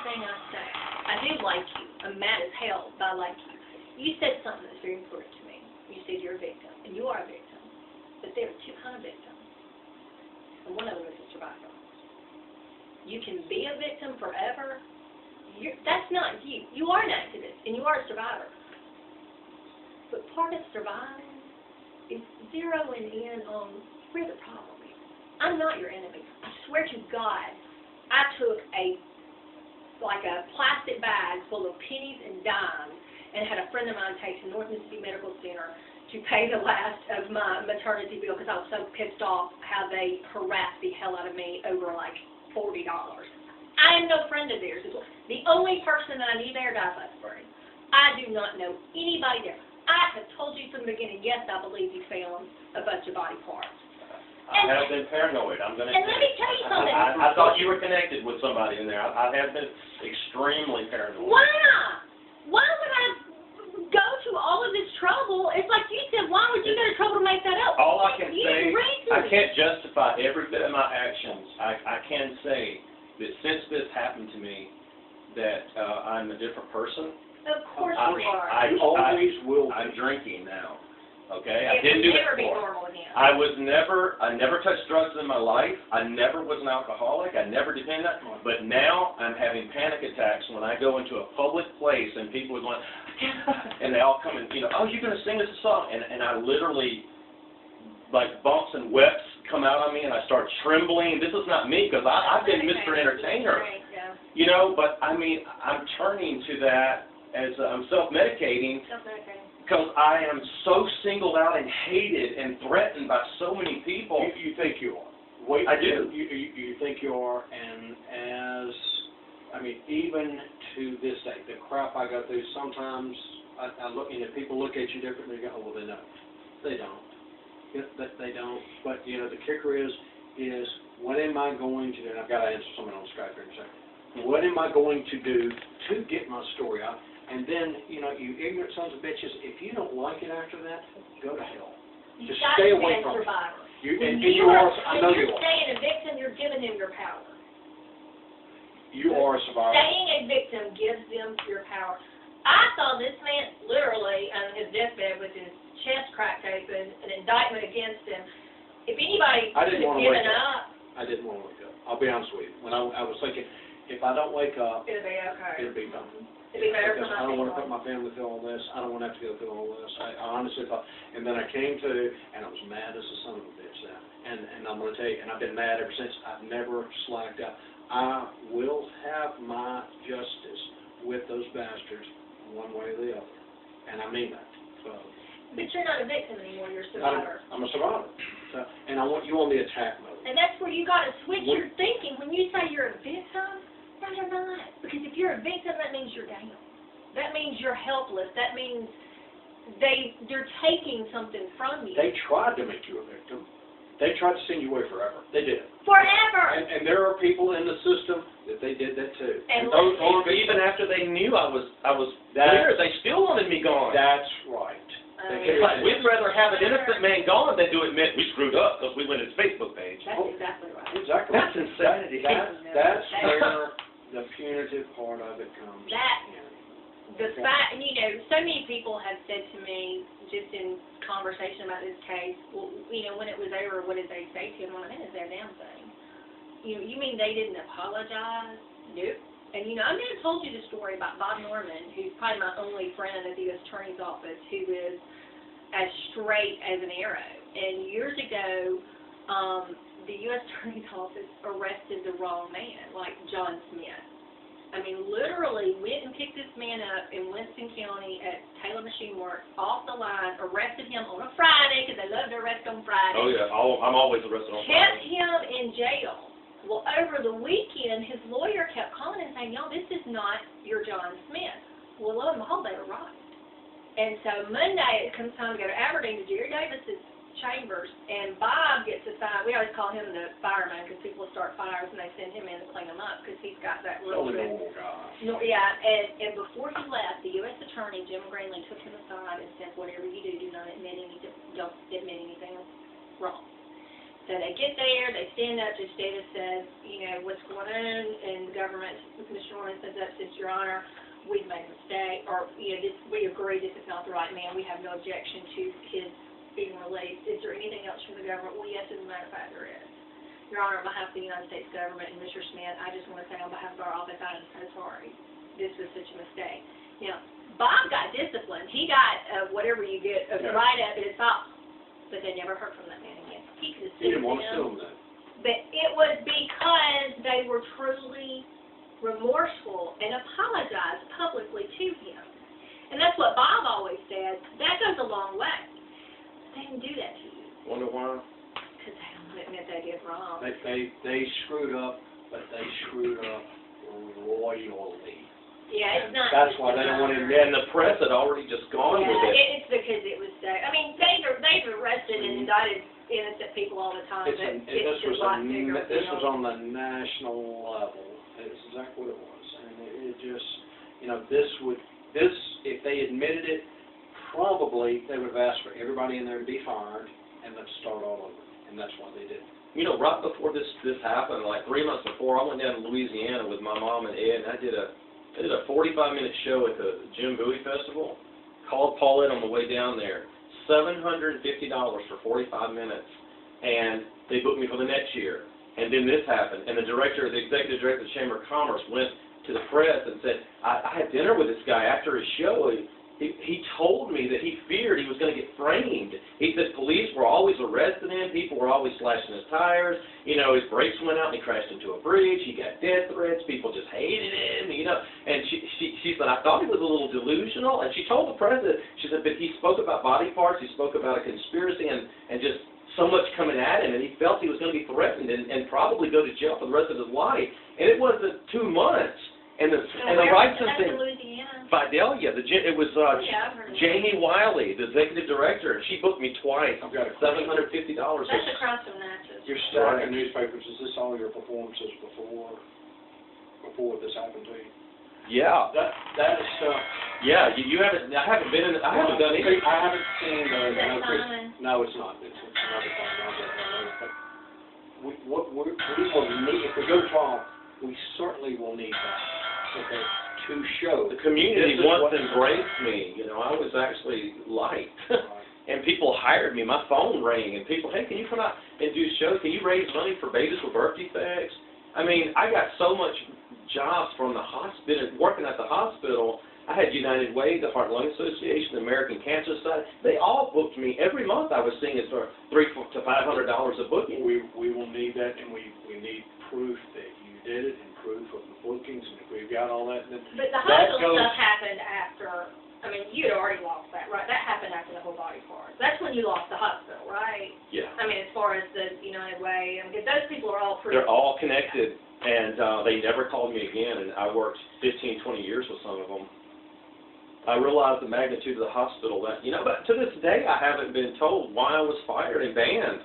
thing I say. I do like you. I'm mad as hell, but I like you. You said something that's very important to me. You said you're a victim, and you are a victim. But there are two kinds of victims, and one of them is a survivor. You can be a victim forever. That's not you. You are an activist, and you are a survivor. But part of surviving is zeroing in on where the problem is. I'm not your enemy. I swear to God, I took a plastic bag full of pennies and dimes and had a friend of mine take to North Mississippi Medical Center to pay the last of my maternity bill because I was so pissed off how they harassed the hell out of me over like $40. I am no friend of theirs. The only person that I knew there died last spring. I do not know anybody there. I have told you from the beginning, yes, I believe you found a bunch of body parts. I have been paranoid. I'm going to. And let me tell you something. I thought you were connected with somebody in there. I have been extremely paranoid. Why not? Why would I go to all of this trouble? It's like you said, why would you go to trouble to make that up? All I can say, I reason. can't justify every bit of my actions. I can say that since this happened to me, that I'm a different person. Of course you are. You always will be. I'm drinking now. Okay, I didn't do that before. Normal again. I never touched drugs in my life. I never was an alcoholic. I never depended on it. But now I'm having panic attacks when I go into a public place and people are going, and they all come and, oh, you're going to sing us a song. And I literally, like bumps and wets come out on me, and I start trembling. This is not me, because I've been Mr. Entertainer. Right, yeah. You know, but I mean, I'm turning to that as I'm self-medicating Self-medicating. because I am so singled out and hated and threatened by so many people. You think you are. Wait, I do. You think you are, and even to this day, the crap I go through, sometimes I look, and if people look at you differently, they go, oh, well, they know. They don't. They don't. But, the kicker is what am I going to do? And I've got to answer someone on Skype here in a second. What am I going to do to get my story out? And then, you ignorant sons of bitches, if you don't like it after that, go to hell. Just stay away from it. When you are, I know you you're are. staying a victim, you're giving them your power. You are a survivor. Staying a victim gives them your power. I saw this man literally on his deathbed with his chest cracked open, an indictment against him. If anybody I could didn't have want to given wake up, I didn't want to wake up. I'll be honest with you. When I was thinking, if I don't wake up, it'll be okay. it'll be fine. It'll be better for Because my I don't want to family. put my family through all this. I don't want to have to go through all this. I honestly thought, and then I came to, and I was mad as a son of a bitch then. And I'm going to tell you, and I've been mad ever since. I've never slacked out. I will have my justice with those bastards one way or the other. And I mean that. So, But you're not a victim anymore, you're a survivor. I'm a survivor. So, and I want you on the attack mode. And that's where you got to switch your thinking. When you say you're a victim, no, you're not. Because if you're a victim, that means you're down. That means you're helpless. That means they're taking something from you. They tried to make you a victim. They tried to send you away forever. They did. Forever. And there are people in the system that they did that too. And Those, even after they knew I was clear, they still wanted me gone. That's right. It's like, we'd rather have an innocent man gone than to admit we screwed up because we went to his Facebook page. That's exactly right. Exactly. That's insanity. That's where the punitive part of it comes in. The fact, so many people have said to me, just in conversation about this case, well, when it was over, what did they say to him? Well, that is their damn thing. You mean they didn't apologize? Nope. And, I may have told you the story about Bob Norman, who's probably my only friend at the U.S. Attorney's Office, who is as straight as an arrow. And years ago, the U.S. Attorney's Office arrested the wrong man, like John Smith. I mean, literally went and picked this man up in Winston County at Taylor Machine Works, off the line, arrested him on a Friday, because they love to arrest on Friday. Oh, yeah. I'm always arrested on Kept Friday. him in jail. Well, over the weekend, his lawyer kept calling and saying, no, this is not your John Smith. Well, lo and behold, they were right. And so Monday, it comes time to go to Aberdeen to Jerry Davis's chambers, and Bob gets assigned. We always call him the fireman because people start fires and they send him in to clean them up because he's got that real good. Normal guy. No, yeah, and before he left, the U.S. Attorney, Jim Greenlee, took him aside and said, whatever you do, don't admit anything wrong. So they get there, they stand up, Judge Davis says, what's going on, and the government, Mr. Norman says up, says, Your Honor, we've made a mistake, or, we agree this is not the right man, we have no objection to his being released. Is there anything else from the government? Well, yes, as a matter of fact, there is. Your Honor, on behalf of the United States government and Mr. Smith, I just want to say on behalf of our office, I am so sorry. This was such a mistake. Now, Bob got disciplined. He got whatever you get, a write-up, and it's all. But they never heard from that man again. He could have He sued didn't want to them. sue him then. But it was because they were truly remorseful and apologized publicly to him. And that's what Bob always said. That goes a long way. They didn't do that to you. Wonder why? Because they don't admit they did wrong. They screwed up, but they screwed up royally. Yeah, it's not. That's why they don't want to admit. And the press had already just gone with it. It's because it was so. I mean, they've arrested and indicted innocent people all the time. This was on the national level. It's exactly what it was, and it just, if they admitted it, probably they would have asked for everybody in there to be fired and let's start all over, and that's why they did. Right before this happened, like 3 months before, I went down to Louisiana with my mom and Ed, and I did a 45-minute show at the Jim Bowie Festival. Called Paulette on the way down there. $750 for 45 minutes, and they booked me for the next year. And then this happened, and the executive director of the Chamber of Commerce went to the press and said, I had dinner with this guy after his show. he told me that he feared he was going to get framed. He said police were always arresting him, people were always slashing his tires, you know, his brakes went out and he crashed into a bridge, he got death threats, people just hated him, you know. And she said, I thought he was a little delusional, and she told the president, she said, but he spoke about body parts, he spoke about a conspiracy and just so much coming at him, and he felt he was going to be threatened and probably go to jail for the rest of his life. And it wasn't 2 months. And the licensing, Vidalia, it was Jamie Wiley, the executive director, and she booked me twice. I've got a $750. That's across from Natchez. Your stack of newspapers, is this all your performances before this happened to you? Yeah. That is stuff. Yeah, you haven't. I haven't been in. I haven't done anything. I haven't seen those. No, it's not. It's another thing. We will need, if we go to trial, we certainly will need that. Okay, to show the community once embraced me. You know, I was actually liked, and people hired me. My phone rang, and people, hey, can you come out and do shows? Can you raise money for babies with birth defects? I mean, I got so much jobs from the hospital, working at the hospital. I had United Way, the Heart and Lung Association, the American Cancer Society. They all booked me. Every month I was seeing it for $300 to $500 a booking. We will need that, and we need proof that you did it, and proof of the bookings, and if we've got all that. Then but the hospital stuff happened after, I mean, you had already lost that, right? That happened after the whole body part. That's when you lost the hospital, right? Yeah. I mean, as far as the United Way, I mean, because those people are all pretty... They're all connected, and they never called me again, and I worked 15, 20 years with some of them. I realized the magnitude of the hospital, that, you know, but to this day I haven't been told why I was fired and banned.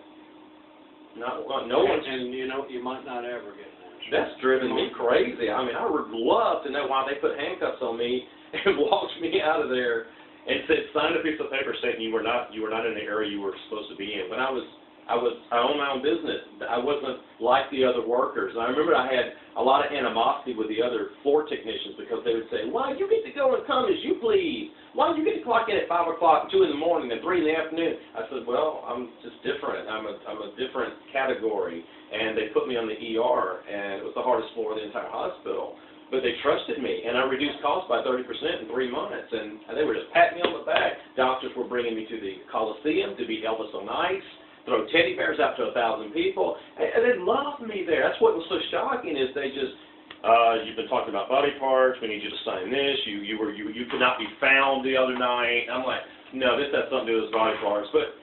No one's... And, you know, you might not ever get an answer. That's driven me crazy. I mean, I would love to know why they put handcuffs on me and walked me out of there and said, sign a piece of paper stating you were not in the area you were supposed to be in. When I owned my own business. I wasn't like the other workers. And I remember I had a lot of animosity with the other floor technicians because they would say, why, you get to go and come as you please. Why, you get to clock in at 5 o'clock, 2 in the morning, and 3 in the afternoon. I said, well, I'm just different. I'm a different category. And they put me on the ER, and it was the hardest floor of the entire hospital. But they trusted me, and I reduced costs by 30% in 3 months. And they were just patting me on the back. Doctors were bringing me to the Coliseum to be Elvis on Ice, throw teddy bears out to 1,000 people, and they loved me there. That's what was so shocking is they just, you've been talking about body parts, we need you to sign this, you could not be found the other night. I'm like, no, this has something to do with body parts. But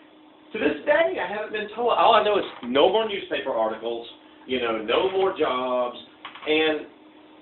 to this day, I haven't been told. All I know is no more newspaper articles, you know, no more jobs, and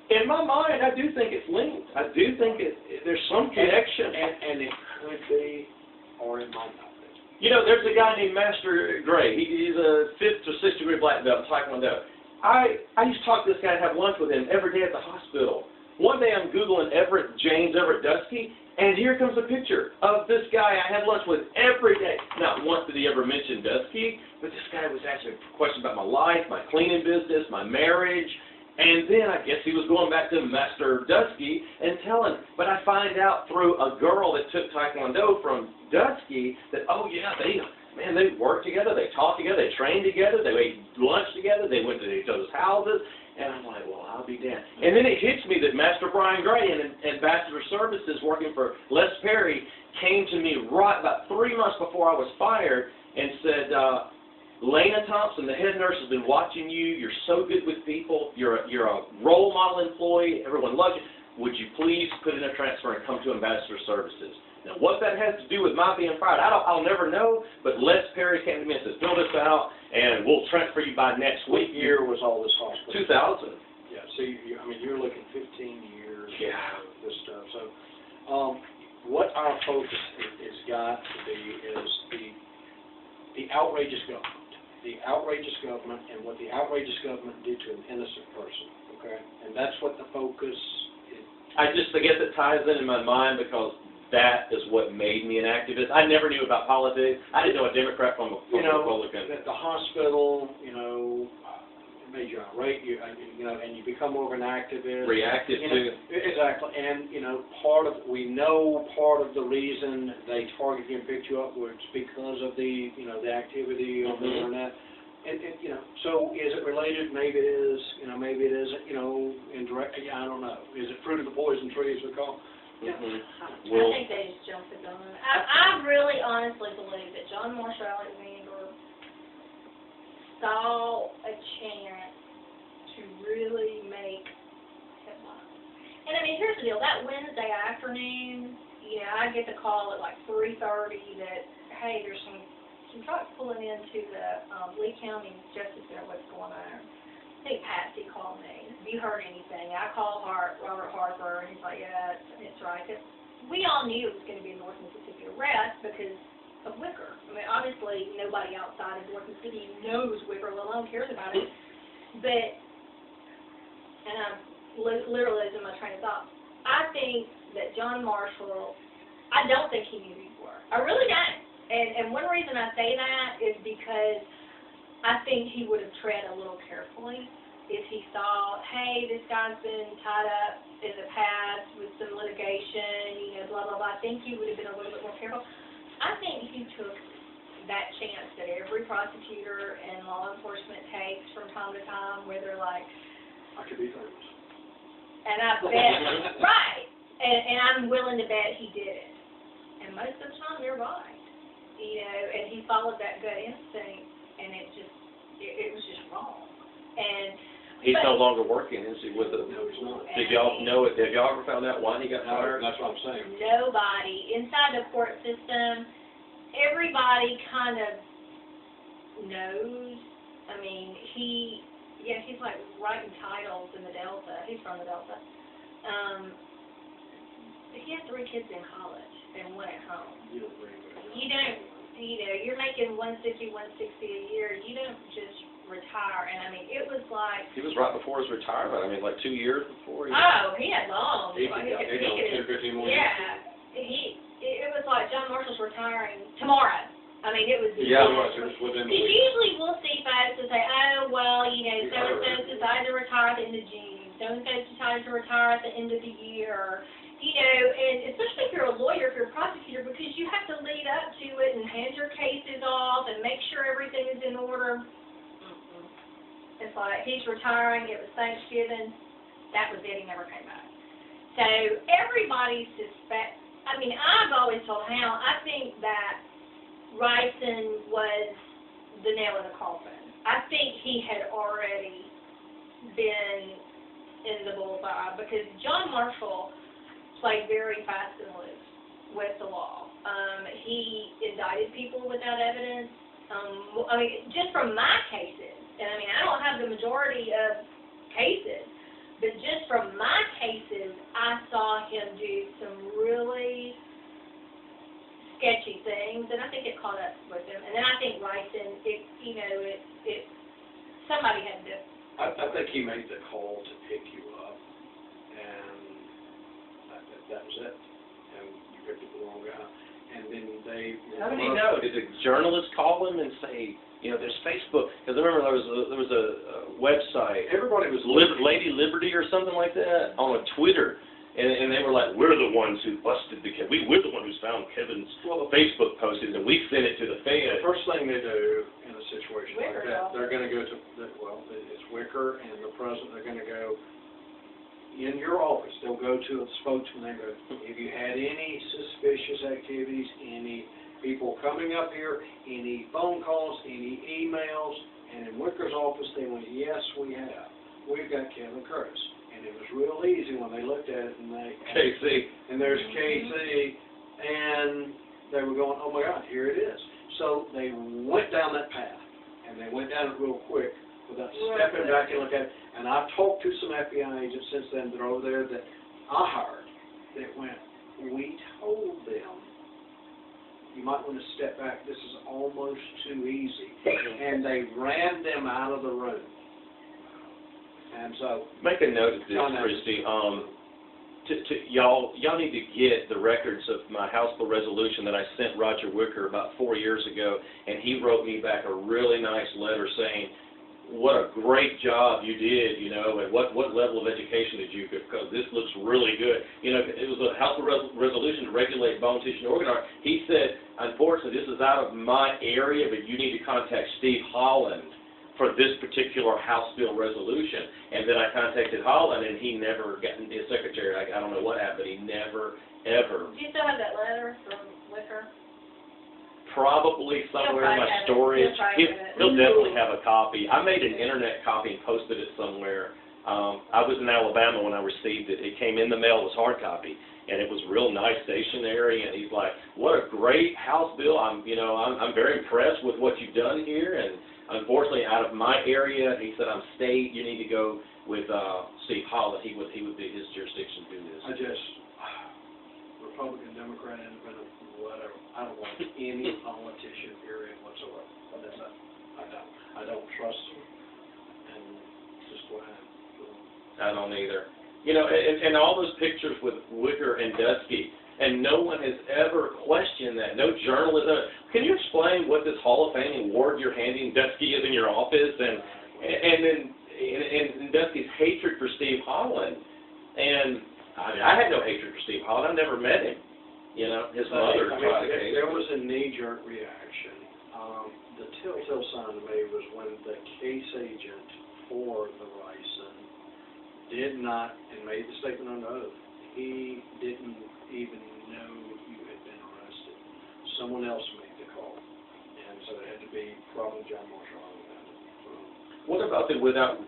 in my mind, I do think it's linked. I do think there's some connection. And it could be, or it might not. You know, there's a guy named Master Gray. He's a 5th or 6th degree black belt in Taekwondo. I used to talk to this guy and have lunch with him every day at the hospital. One day I'm Googling James Everett Dusky, and here comes a picture of this guy I had lunch with every day. Not once did he ever mention Dusky, but this guy was asking questions about my life, my cleaning business, my marriage. And then I guess he was going back to Master Dusky and telling, but I find out through a girl that took Taekwondo from Dusky that, oh yeah, they worked together, they talked together, they trained together, they ate lunch together, they went to each other's houses, and I'm like, well, I'll be damned. And then it hits me that Master Brian Gray and Ambassador Services working for Les Perry came to me right about 3 months before I was fired and said, Lena Thompson, the head nurse, has been watching you. You're so good with people. You're a role model employee. Everyone loves you. Would you please put in a transfer and come to Ambassador Services? Now, what that has to do with my being fired, I'll never know, but Les Perry came to me and said, fill this out, and we'll transfer you by next week. What year was all this hospital? 2000. Yeah, so, I mean, you're looking 15 years of this stuff. So, what our focus has got to be is the outrageous government. The outrageous government and what the outrageous government did to an innocent person, okay? And that's what the focus is. I guess it ties in my mind because that is what made me an activist. I never knew about politics. I didn't know a Democrat from a Republican. At the hospital, you know, made you irate, you know, and you become more of an activist. Reactive to. Exactly, and you know, part of the reason they target you and picked you up was because of the the activity on the internet, and you know, so is it related? Maybe it is, you know, maybe it isn't, you know, indirect. Yeah, I don't know. Is it fruit of the poison tree, as we call? Mm-hmm. I think they just jumped the gun. I really honestly believe that John Marshall Alexander saw a chance to really make headlines. And I mean, here's the deal, that Wednesday afternoon, I get the call at like 3:30 that, hey, there's some trucks pulling into the Lee County Justice Center, what's going on? I think Patsy called me. Have you heard anything? I called Robert Harper, and he's like, yeah, it's right. 'Cause we all knew it was going to be a North Mississippi arrest because of Wicker. I mean, obviously, nobody outside of North Mississippi knows Wicker, let alone cares about it. But, and I'm literally losing my train of thought. I think that John Marshall, I don't think he knew these were. I really don't. And one reason I say that is because I think he would have tread a little carefully if he saw, hey, this guy's been tied up in the past with some litigation, blah, blah, blah. I think he would have been a little bit more careful. I think he took that chance that every prosecutor and law enforcement takes from time to time where they're like, I could be famous. and I bet, right, and I'm willing to bet he did it. And most of the time they're right. And he followed that gut instinct, and it was just wrong. And He's no longer working, is he, with it? No, he's not. Did y'all know it? Have y'all ever found out why he got fired? That's what I'm saying. Nobody inside the court system, everybody kind of knows. I mean, he's like writing titles in the Delta. He's from the Delta. He has 3 kids in college and 1 at home. You don't bring it. You're making $150, $160 a year. You don't just retire. And I mean, it was like. He was right before his retirement. I mean, like 2 years before. He had long. He could 10, 15 more years. Yeah. It was like John Marshall's retiring tomorrow. I mean, it was. Yeah, it was within the week. Usually we'll see folks that say, oh, well, so-and-so decided to retire at the end of June. So-and-so decided to retire at the end of the year. And especially if you're a lawyer, if you're a prosecutor, because you have to lead up to it and hand your cases off and make sure everything is in order. It's like he's retiring, it was Thanksgiving, that was it, he never came back. So everybody suspects, I've always told Hal, I think that Ryson was the nail in the coffin. I think he had already been in the bullseye because John Marshall played very fast and loose with the law. He indicted people without evidence. Just from my cases, and I don't have the majority of cases, but just from my cases, I saw him do some really sketchy things, and I think it caught up with him. And then I think Ryson, somebody had to. I think he made the call to pick you up, and that was it. And you picked up the wrong guy. And then they... How did he know? Did the journalist call him and say, there's Facebook? Because I remember there was a website. Everybody was... Lady Liberty or something like that on Twitter. And they were like, we're the ones who busted we're the ones who found Kevin's Facebook postings, and we sent it to the feds. The first thing they do in a situation like that, they're going to go to, it's Wicker and the president, they're going to go in your office. They'll go to a spokesman and go, if you had any suspicious activities, any people coming up here, any phone calls, any emails, and in Wicker's office they went, yes, we have. We've got Kevin Curtis. And it was real easy when they looked at it and KC. And there's KC, and they were going, oh my God, here it is. So they went down that path, and they went down it real quick without stepping back and looking at it. And I've talked to some FBI agents since then that are over there that I hired that went, we told them, you might want to step back, this is almost too easy. And they ran them out of the room. And so, make a note of this, Christi. Y'all need to get the records of my House bill resolution that I sent Roger Wicker about 4 years ago, and he wrote me back a really nice letter saying, what a great job you did, and what level of education did you get, because this looks really good. It was a House bill resolution to regulate bone tissue and organ art. He said, unfortunately, this is out of my area, but you need to contact Steve Holland for this particular House bill resolution. And then I contacted Holland, and he never got his secretary. I don't know what happened, but he never, ever. Do you still have that letter from Wicker? Probably somewhere in my storage. He'll definitely have a copy. I made an internet copy and posted it somewhere. I was in Alabama when I received it. It came in the mail, it was hard copy, and it was real nice stationery. And he's like, "What a great House bill! I'm very impressed with what you've done here." And unfortunately, out of my area, he said, "I'm state. You need to go with Steve Holland. He would be his jurisdiction to do this." I just, Republican, Democrat, Independent, whatever. I don't want any politician, period, whatsoever. I don't trust them, and it's just what I am. I don't either. You know, and all those pictures with Wicker and Dusky, and no one has ever questioned that. No journalist. Can you explain what this Hall of Fame award you're handing Dusky is in your office, and then Dusky's hatred for Steve Holland? And I mean, I had no hatred for Steve Holland. I never met him. You know, his mother tried the case. There was a knee-jerk reaction. The telltale sign to me was when the case agent for the Rison did not, and made the statement under oath, he didn't even know you had been arrested. Someone else made the call. And so it had to be probably John Marshall about it. What about the without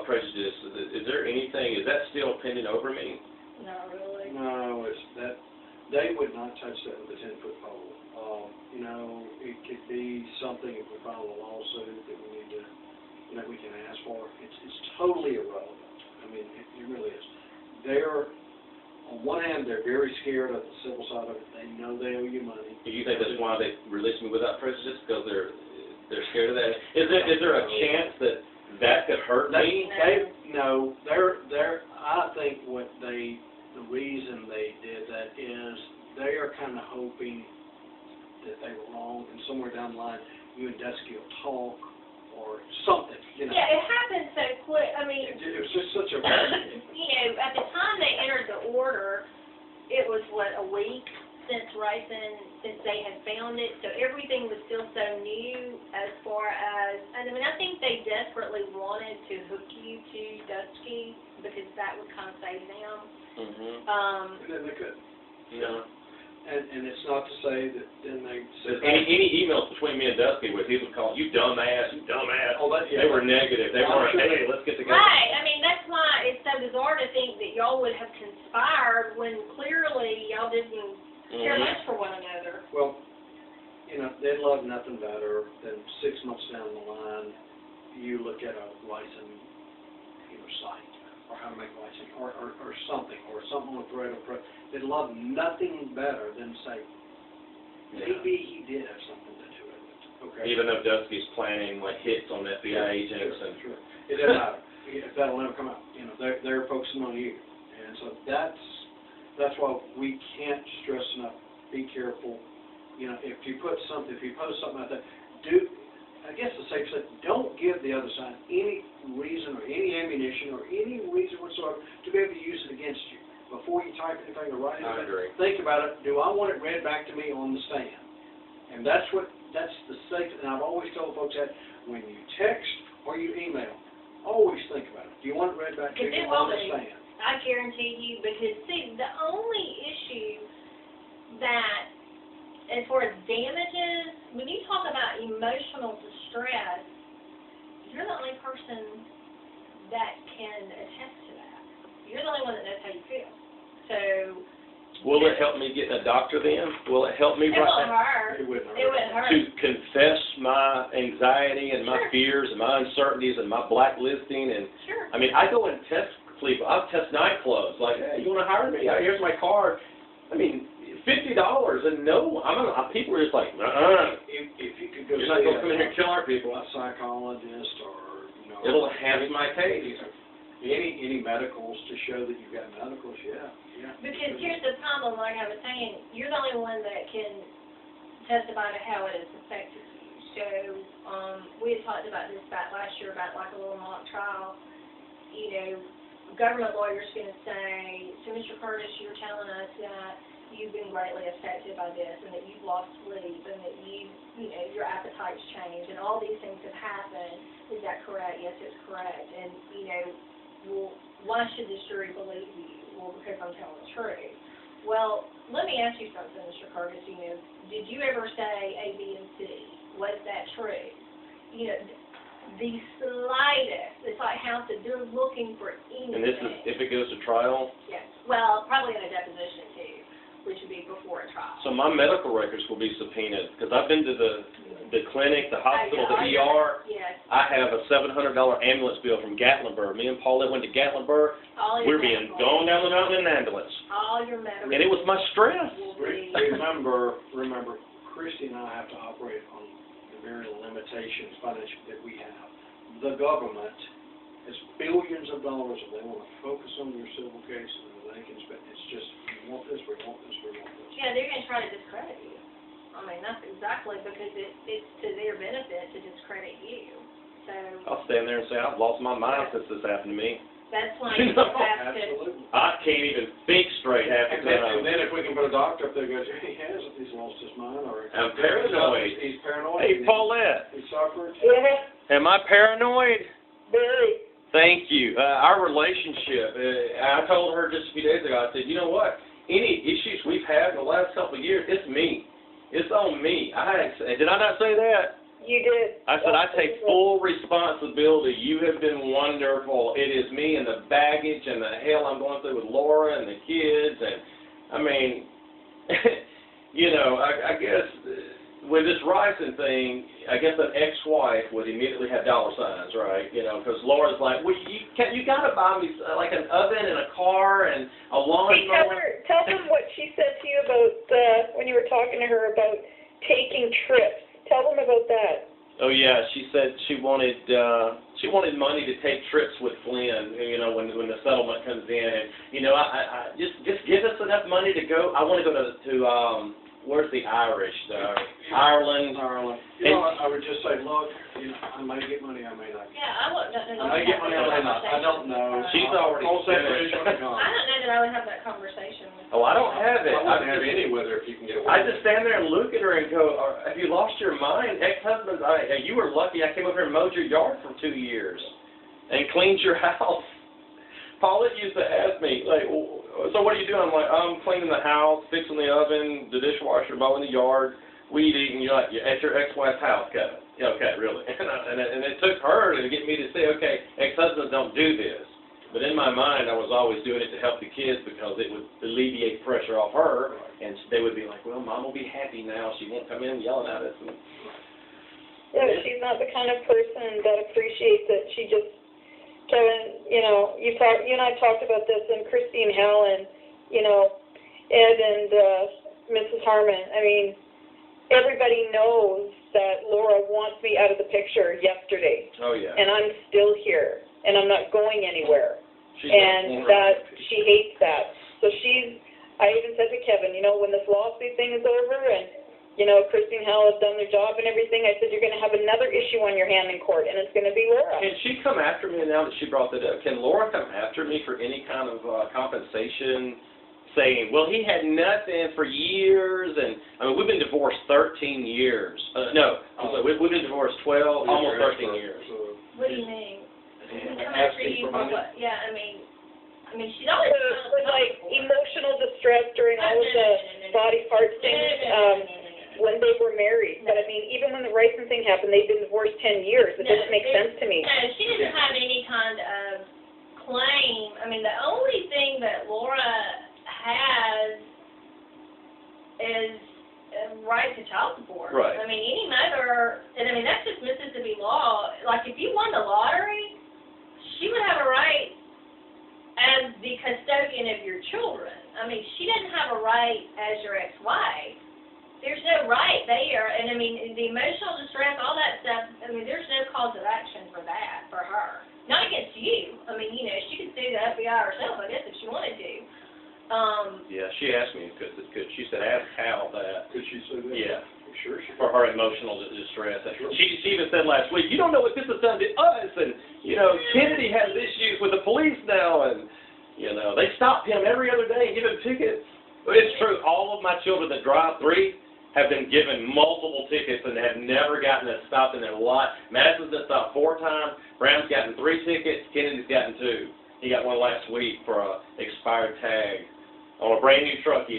prejudice? Is there anything, is that still pending over me? Not really. No, it's that, they would not touch that with a 10-foot pole. You know, it could be something if we file a lawsuit that we need to, that we can ask for. It's totally irrelevant. I mean, it really is. They're, on one hand, they're very scared of the civil side of it. They know they owe you money. Do you think that's why they released me without prejudice? Because they're scared of that? Is there a chance that could hurt me? No, I think the reason they did that is they are kind of hoping that they were wrong, and somewhere down the line, you and Dusky will talk or something, you know. Yeah, it happened so quick. I mean, It was just such a... you know, at the time they entered the order, it was, what, a week since they had found it, so everything was still so new as far as, and I mean, I think they desperately wanted to hook you to Dusky because that would kind of save them. Mm-hmm. And then they could. Yeah. And it's not to say that then they said... Any emails between me and Dusky where he would call, you dumbass, you dumbass. Oh, that, yeah. They were negative. They weren't, hey, let's get together. Right. I mean, that's why it's so bizarre to think that y'all would have conspired when clearly y'all didn't care much for one another. Well, you know, they'd love nothing better than 6 months down the line, you look at a license, site, or how to make license, or something on the thread of they'd love nothing better than say, maybe he did have something to do with it. Okay. Even though Dusky's planning like hits on FBI agents and... Sure. It doesn't matter. If that'll never come out. You know, they're focusing on you. And so that's why we can't stress enough, be careful. You know, if you post something out there, I guess the safe say, don't give the other side any reason or any ammunition or any reason whatsoever to be able to use it against you. Before you type anything or write anything, think about it. Do I want it read back to me on the stand? And that's the safe, and I've always told folks that when you text or you email, always think about it. Do you want it read back to you on the stand? I guarantee you, because see, the only issue that, as far as damages, when you talk about emotional distress, you're the only person that can attest to that. You're the only one that knows how you feel. So... Will it help me get a doctor then? Will it help me It won't hurt. It wouldn't hurt. It wouldn't hurt. to confess my anxiety and my Sure. fears and my uncertainties and my blacklisting? And Sure. I mean, I go and test I'll test nightclubs. Like, hey, you want to hire me? Here's my card. I mean, $50 and people are just like, If you could go you're not going to come in here and kill our people. A psychologist or, It'll enhance my case. Any medicals to show that you've got medicals, yeah. Because here's the problem, like I was saying, you're the only one that can testify to how it has affected you. So, we had talked about this back last year about like a little mock trial. You know, government lawyer's going to say, so Mr. Curtis, you're telling us that you've been greatly affected by this and that you've lost sleep and that your appetite's changed and all these things have happened. Is that correct? Yes, it's correct. And, well, why should this jury believe you? Well, because I'm telling the truth. Well, let me ask you something, Mr. Curtis. Did you ever say A, B, and C? Was that true? The slightest. It's like house that they're looking for anything. And this is if it goes to trial? Yes. Well, probably in a deposition, too, which would be before a trial. So my medical records will be subpoenaed, because I've been to the clinic, the hospital, the ER. Yes. I have a $700 ambulance bill from Gatlinburg. Me and Paulette went to Gatlinburg. We're being gone down the mountain in an ambulance. All your medical. And it was my stress. Remember, Christi and I have to operate on the very limitations financial that we have. The government has billions of dollars if they want to focus on your civil cases and they can spend. It's just, we want this, we want this, we want this. Yeah, they're going to try to discredit you. I mean, that's exactly because it's to their benefit to discredit you. So I'll stand there and say, I've lost my mind since this happened to me. that's why you have to. Absolutely. I can't even think straight half the time. And then if we can put a doctor up there who goes, he's lost his mind, or I'm paranoid. He's paranoid. Hey, Paulette, He suffered. Yeah, am I paranoid? very. Thank you. Our relationship, I told her just a few days ago, I said, you know what? Any issues we've had in the last couple of years, it's me. It's on me. Did I not say that? You did. I said, I take full responsibility. You have been wonderful. It is me and the baggage and the hell I'm going through with Laura and the kids. And, I mean, I guess with this Ryson thing, I guess an ex-wife would immediately have dollar signs, right? Because Laura's like, well, you got to buy me like an oven and a car and a lawnmower. Hey, tell them what she said to you about when you were talking to her about taking trips. Tell them about that. Oh yeah, she said she wanted money to take trips with Flynn. When the settlement comes in, and I just give us enough money to go. I want to go to where's the Irish? Ireland. I would just say, look, I may get money, I may not. Yeah, I wouldn't. I may get money, I may not. I don't know. She's already finished. I don't know that I would have that conversation with her. Oh, I don't have it. I wouldn't have any with her if you can get away. I just stand there and look at her and go, have you lost your mind? Ex-husband, you were lucky I came over here and mowed your yard for 2 years and cleaned your house. Paulette used to ask me, like, so what are you doing? I'm like, I'm cleaning the house, fixing the oven, the dishwasher, mowing the yard, weed eating. You're like, you're at your ex-wife's house, Kevin. Yeah, okay, really. And it took her to get me to say, okay, ex-husbands don't do this. But in my mind, I was always doing it to help the kids because it would alleviate pressure off her, and they would be like, well, Mom will be happy now. She won't come in yelling at us. Yeah, she's not the kind of person that appreciates it. She just, Kevin, you and I talked about this, and Christi and Hal and, Ed and Mrs. Harmon. I mean, everybody knows that Laura wants me out of the picture yesterday. Oh, yeah. And I'm still here, and I'm not going anywhere. She's And that she hates that. So I even said to Kevin, when this lawsuit thing is over and, Christi and Hal have done their job and everything, I said, you're going to have another issue on your hand in court, and it's going to be Laura. Can she come after me now that she brought that up? Can Laura come after me for any kind of compensation, saying, well, he had nothing for years, and, we've been divorced 13 years. We've been divorced 12, almost 13 years. What do you mean? Asking for money. Yeah, I mean, she's always With like emotional distress during all of the body parts things when they were married. But even when the Ryson thing happened, they've been divorced 10 years. It doesn't make sense to me. No, she doesn't have any kind of claim. The only thing that Laura has is a right to child support. Right. Any mother, and that's just Mississippi law. Like, if you won the lottery, she would have a right as the custodian of your children. She doesn't have a right as your ex-wife. There's no right there, and the emotional distress, all that stuff, there's no cause of action for that, for her. Not against you. She could sue the FBI herself, I guess, if she wanted to. Yeah, she asked me, could she said, ask Hal that. Could she say that? Yeah. Sure she For her emotional distress. She even said last week, you don't know what this has done to us, and, you know, Kennedy has issues with the police now, and, you know, they stop him every other day and give him tickets. But it's true, all of my children that drive 3 have been given multiple tickets and have never gotten a stop in their life. Madison's been stopped 4 times, Brown's gotten 3 tickets, Kennedy's gotten 2. He got one last week for a expired tag on a brand new truck.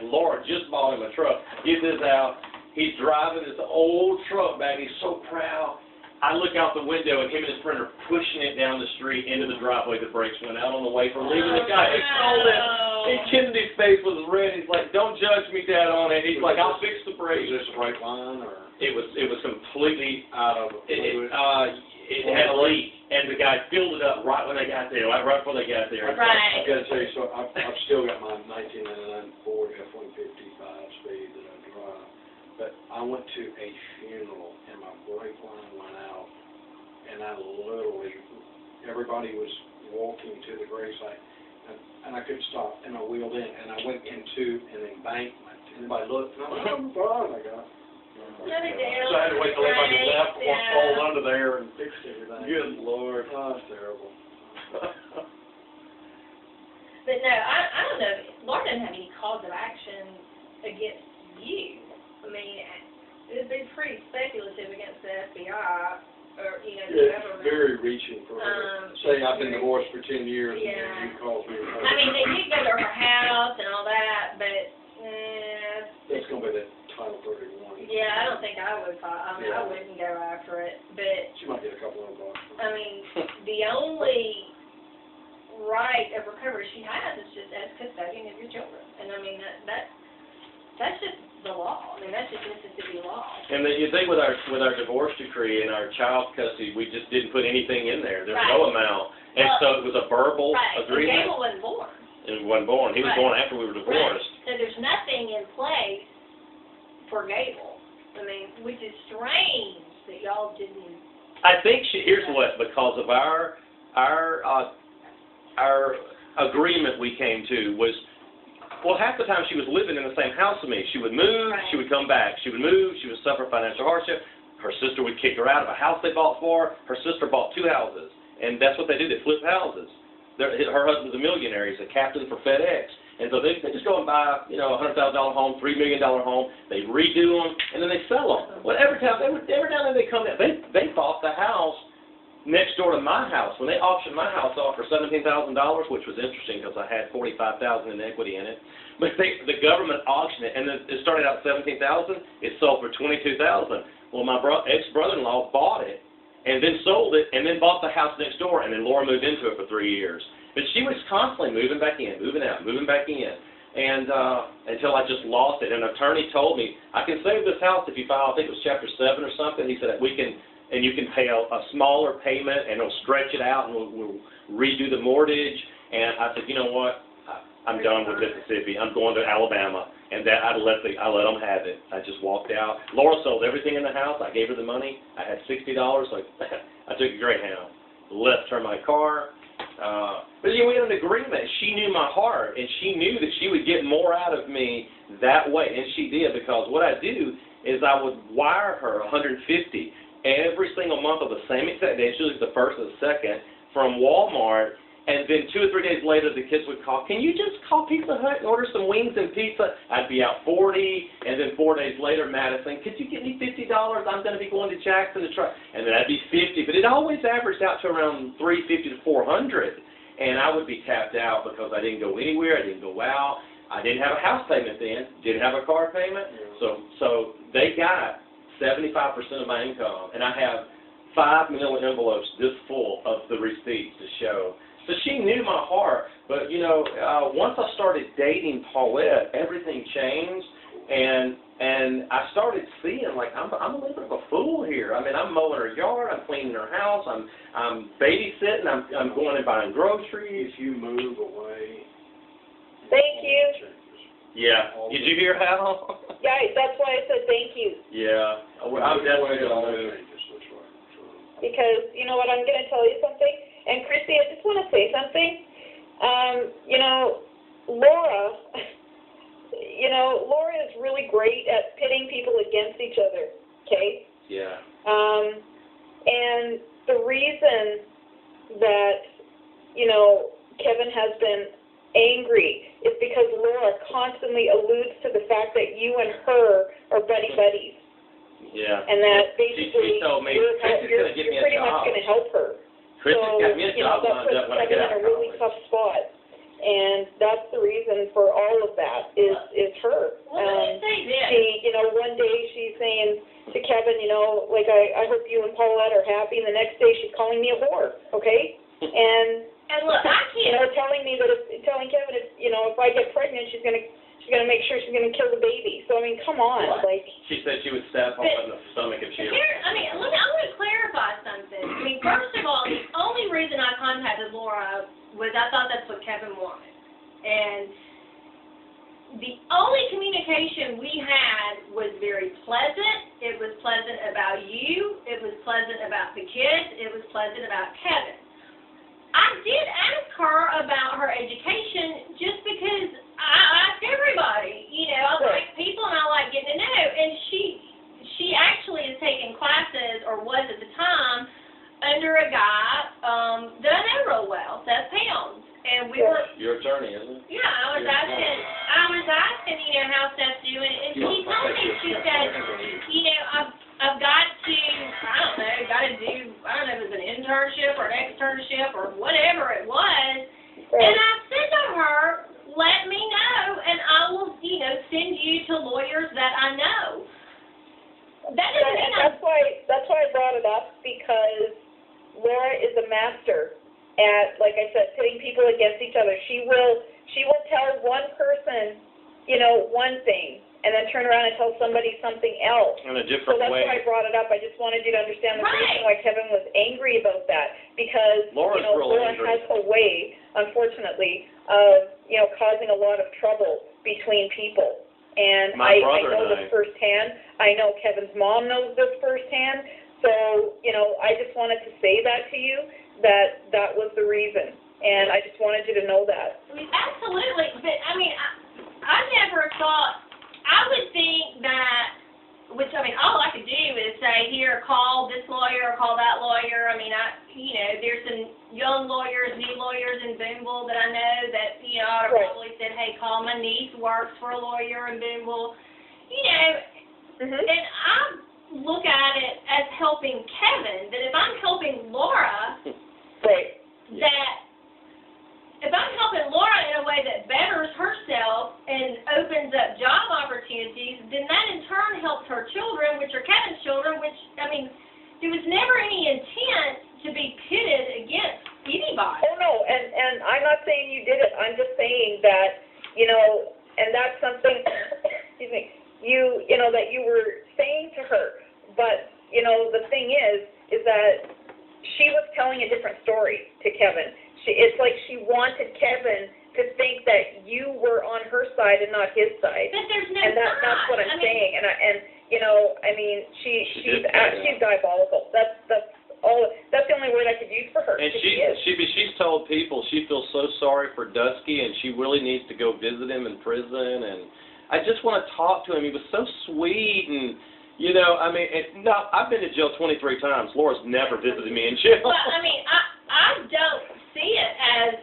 Laura just bought him a truck. Get this out. He's driving this old truck back. He's so proud. I look out the window, and him and his friend are pushing it down the street into the driveway. The brakes went out on the way for leaving the guy. He told him. And Kennedy's face was red. He's like, "Don't judge me, Dad, on it." He's like, "I'll fix the brakes." Was this a right line, or? It was completely Out of it had a leak, and the guy filled it up right when they got there, right before they got there. Right. I've got to tell you, so I've still got my 1999 Ford F-150 5-speed that I drive. But I went to a funeral, and my brake line went out, and I literally, everybody was walking to the gravesite, and I couldn't stop, and I wheeled in, and I went into an embankment. Everybody looked, and I'm like, I'm fine, I got it. Shut it down. So I had to wait till everybody left, Yeah. fall under there, and fix everything. Good Lord. Oh, it's terrible. But no, I don't know. Laura doesn't have any cause of action against you. I mean, it'd be pretty speculative against the FBI or, you know, the Yeah, government. very reaching for say I've been divorced for 10 years, and Yeah. then you call me. I mean, they did go to her house and all that, but, That's going to be that Title 31. yeah, I don't think I would I mean, Yeah. I wouldn't go after it, but, She might get a couple of bucks. I mean, the only right of recovery she has is just as custodian of your children. And I mean, that's just the law. I mean, that's just Mississippi law. And then you think with our divorce decree and our child custody, we just didn't put anything in there. There's no amount, and Well, so it was a verbal Right, and agreement. Gable wasn't born. And he wasn't born. He was Right. born after we were divorced. Right. So there's nothing in place for Gable. I mean, which is strange that y'all didn't. I think here's what, because of our agreement we came to was, well, half the time she was living in the same house with me. She would move, Right. she would come back. She would move, she would suffer financial hardship. Her sister would kick her out of a house they bought for her. Her sister bought 2 houses, and that's what they did. They flipped houses. Her husband's a millionaire. He's a captain for FedEx. And so they just go and buy, you know, a $100,000 home, $3 million home. They redo them, and then they sell them. Well, every time they come in, they bought the house next door to my house. When they auctioned my house off for $17,000, which was interesting because I had $45,000 in equity in it, but the government auctioned it, and it started out $17,000. It sold for $22,000. Well, my ex-brother-in-law bought it, and then sold it, and then bought the house next door, and then Laura moved into it for 3 years. But she was constantly moving back in, moving out, moving back in, and until I just lost it. An attorney told me, I can save this house if you file, I think it was Chapter 7 or something. He said, we can, and you can pay a smaller payment, and it'll stretch it out, and we'll redo the mortgage. And I said, you know what? I'm done with Mississippi. I'm going to Alabama. And that I let them have it. I just walked out. Laura sold everything in the house. I gave her the money. I had $60. So I took a Greyhound, left her my car. But you know, we had an agreement. She knew my heart, and she knew that she would get more out of me that way, and she did, because what I do is I would wire her $150 every single month of the same exact day, usually the first or the second, from Walmart. And then 2 or 3 days later, the kids would call, can you just call Pizza Hut and order some wings and pizza? I'd be out 40, and then 4 days later, Madison, could you get me $50? I'm going to be going to Jackson to try. And then I'd be 50, but it always averaged out to around $350 to $400. And I would be tapped out because I didn't go anywhere, I didn't go out. I didn't have a house payment then, didn't have a car payment. So they got 75% of my income, and I have 5 manila envelopes this full of the receipts to show. So she knew my heart, but, you know, once I started dating Paulette, everything changed, and I started seeing, like, I'm a little bit of a fool here. I mean, I'm mowing her yard, I'm cleaning her house, I'm babysitting, I'm going and buying groceries. If you move away. Thank you. Yeah. Did you hear Hal? Guys, that's why I said thank you. Yeah. I'm definitely going to move. Because, you know what, I'm going to tell you something. And Christi, I just want to say something. You know, Laura, you know, Laura is really great at pitting people against each other, okay? Yeah. And the reason that, you know, Kevin has been angry is because Laura constantly alludes to the fact that you and her are buddies. Yeah. And that basically she told me, you're pretty much going to help her. Christi's So, got me a you know, job that lined puts up when I Kevin get out in a of really college. tough spot. And that's the reason for all of that is her. Well, let me say this. She, you know, one day she's saying to Kevin, you know, like, I hope you and Paulette are happy, and the next day she's calling me a whore, okay? And look, I you can't. know, telling Kevin, if, you know, if I get pregnant, she's gonna make sure she's gonna kill the baby. So I mean, come on, What? like. She said she would stab Paul in the stomach if she ever. Here, I mean, look, I'm going to clarify something. I mean, first of all, the only reason I contacted Laura was I thought that's what Kevin wanted. And the only communication we had was very pleasant. It was pleasant about you. It was pleasant about the kids. It was pleasant about Kevin. I did ask her about her education just because I ask everybody. You know, I like people and I like getting to know. And she actually is taking classes, or was at the time, under a guy that I know real well, Seth Pounds. And we were. Your attorney, isn't it? Yeah, I was asking, you know, how Steph's doing, and she told me, she said, you know, I've got to, I don't know if it was an internship or an externship or whatever it was, and I said to her, let me know, and I will, you know, send you to lawyers that I know. That doesn't mean that's why I brought it up, because Laura is a master at, like I said, pitting people against each other. She will tell one person, you know, one thing, and then turn around and tell somebody something else. In a different way. So that's way. why I brought it up. I just wanted you to understand the reason why Kevin was angry about that, because Laura's you know, real Laura angry. has a way, unfortunately, of, you know, causing a lot of trouble between people. And I know this firsthand. I know Kevin's mom knows this firsthand. So, you know, I just wanted to say that to you, that was the reason. And I just wanted you to know that. I mean, absolutely. But, I mean, I never thought, I would think that, which, I mean, all I could do is say, here, call this lawyer, call that lawyer. I mean, you know, there's some young lawyers, new lawyers in Boonville that I know that, you know, I probably said, hey, call my niece, works for a lawyer in Boonville. You know, and I look at it as helping Kevin, that if I'm helping Laura, that if I'm helping Laura in a way that betters herself and opens up job opportunities, then that in turn helps her children, which are Kevin's children, which, I mean, there was never any intent to be pitted against anybody. Oh, no, and I'm not saying you did it. I'm just saying that, you know, and that's something, excuse me, you know, that you were saying to her. But, you know, the thing is that she was telling a different story to Kevin. It's like she wanted Kevin to think that you were on her side and not his side. But there's no and that's what I'm saying. And you know, I mean, she's diabolical. That's all. That's the only word I could use for her. And she's told people she feels so sorry for Dusky, and she really needs to go visit him in prison. And I just want to talk to him. He was so sweet, and you know, I mean, no, I've been to jail 23 times. Laura's never visited me in jail. Well, I mean, I don't see it as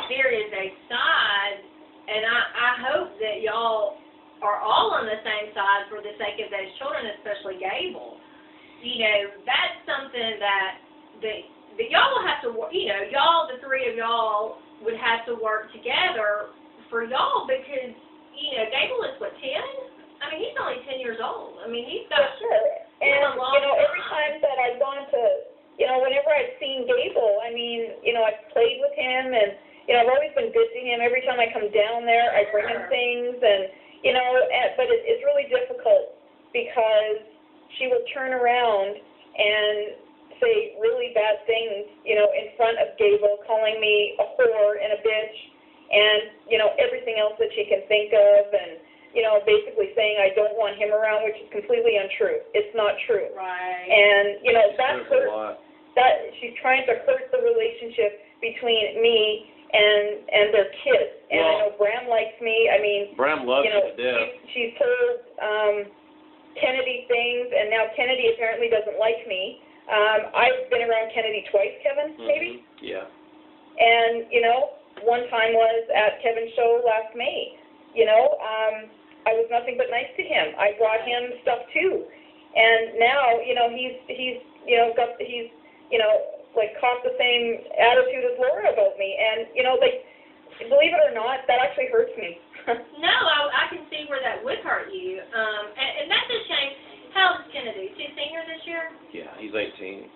there is a side, and I hope that y'all are all on the same side for the sake of those children, especially Gable. You know, that's something that y'all will have to, you know, y'all, the three of y'all, would have to work together for y'all, because, you know, Gable is, what, 10? I mean, he's only 10 years old. I mean, he's got And, you know, every time that I've gone to, you know, whenever I've seen Gable, I mean, you know, I've played with him, and, you know, I've always been good to him. Every time I come down there, I bring him things, and, you know, but it's really difficult, because she will turn around and say really bad things, you know, in front of Gable, calling me a whore and a bitch, and, you know, everything else that she can think of, and, you know, basically saying I don't want him around, which is completely untrue. It's not true. Right. And, you know, that she's trying to hurt the relationship between me and their kids. And I know Bram likes me. I mean, Bram loves you know, you to death. she's told Kennedy things, and now Kennedy apparently doesn't like me. I've been around Kennedy twice, Kevin, maybe. Yeah. And, you know, one time was at Kevin's show last May. You know, I was nothing but nice to him. I brought him stuff too. And now, you know, he's you know, like caught the same attitude as Laura about me. And, you know, like, believe it or not, that actually hurts me. No, I can see where that would hurt you. And that's a shame. How old is Kennedy? Is he a senior this year? Yeah, he's 18.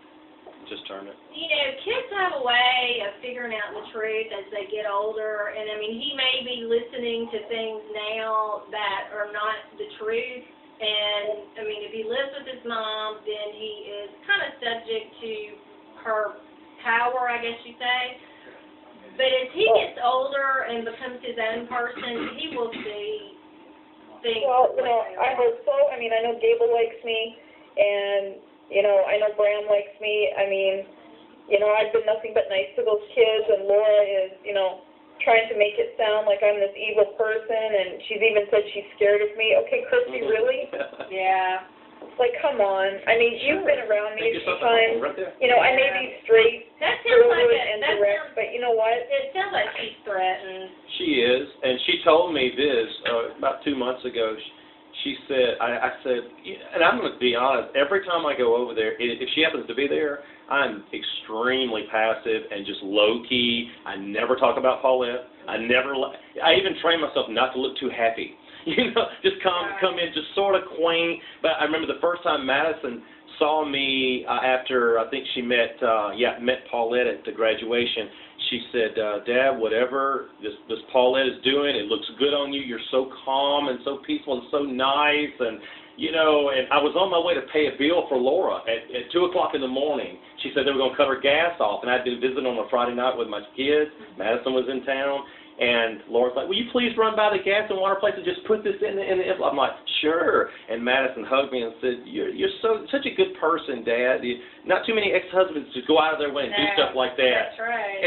Just turned it. You know, kids have a way of figuring out the truth as they get older. And, I mean, he may be listening to things now that are not the truth. And, I mean, if he lives with his mom, then he is kind of subject to her power, I guess you say. But as he gets older and becomes his own person, he will see things. Well, you know, I hope so. I mean, I know Gable likes me, and, you know, I know Bram likes me. I mean, you know, I've been nothing but nice to those kids, and Laura is, you know, trying to make it sound like I'm this evil person, and she's even said she's scared of me. Okay, Christi, really? Yeah. Like, come on. I mean, you've been around me a few times. Right there. You know, I may be straight, That sounds like forward, a, and that direct, sounds, but you know what? it sounds like she's threatened. She is, and she told me this about 2 months ago. She said, I said, and I'm going to be honest, every time I go over there, if she happens to be there, I'm extremely passive and just low-key. I never talk about Paulette. I even train myself not to look too happy. You know, just come in, just sort of quaint. But I remember the first time Madison saw me after I think she met Paulette at the graduation. She said, Dad, whatever this Paulette is doing, it looks good on you. You're so calm and so peaceful and so nice. And, you know, and I was on my way to pay a bill for Laura at 2 o'clock in the morning. She said they were going to cut her gas off, and I'd been visiting on a Friday night with my kids. Madison was in town. And Laura's like, will you please run by the gas and water place and just put this in the envelope? I'm like, sure. And Madison hugged me and said, you're such a good person, Dad. Not too many ex-husbands just go out of their way and do stuff like that. That's right.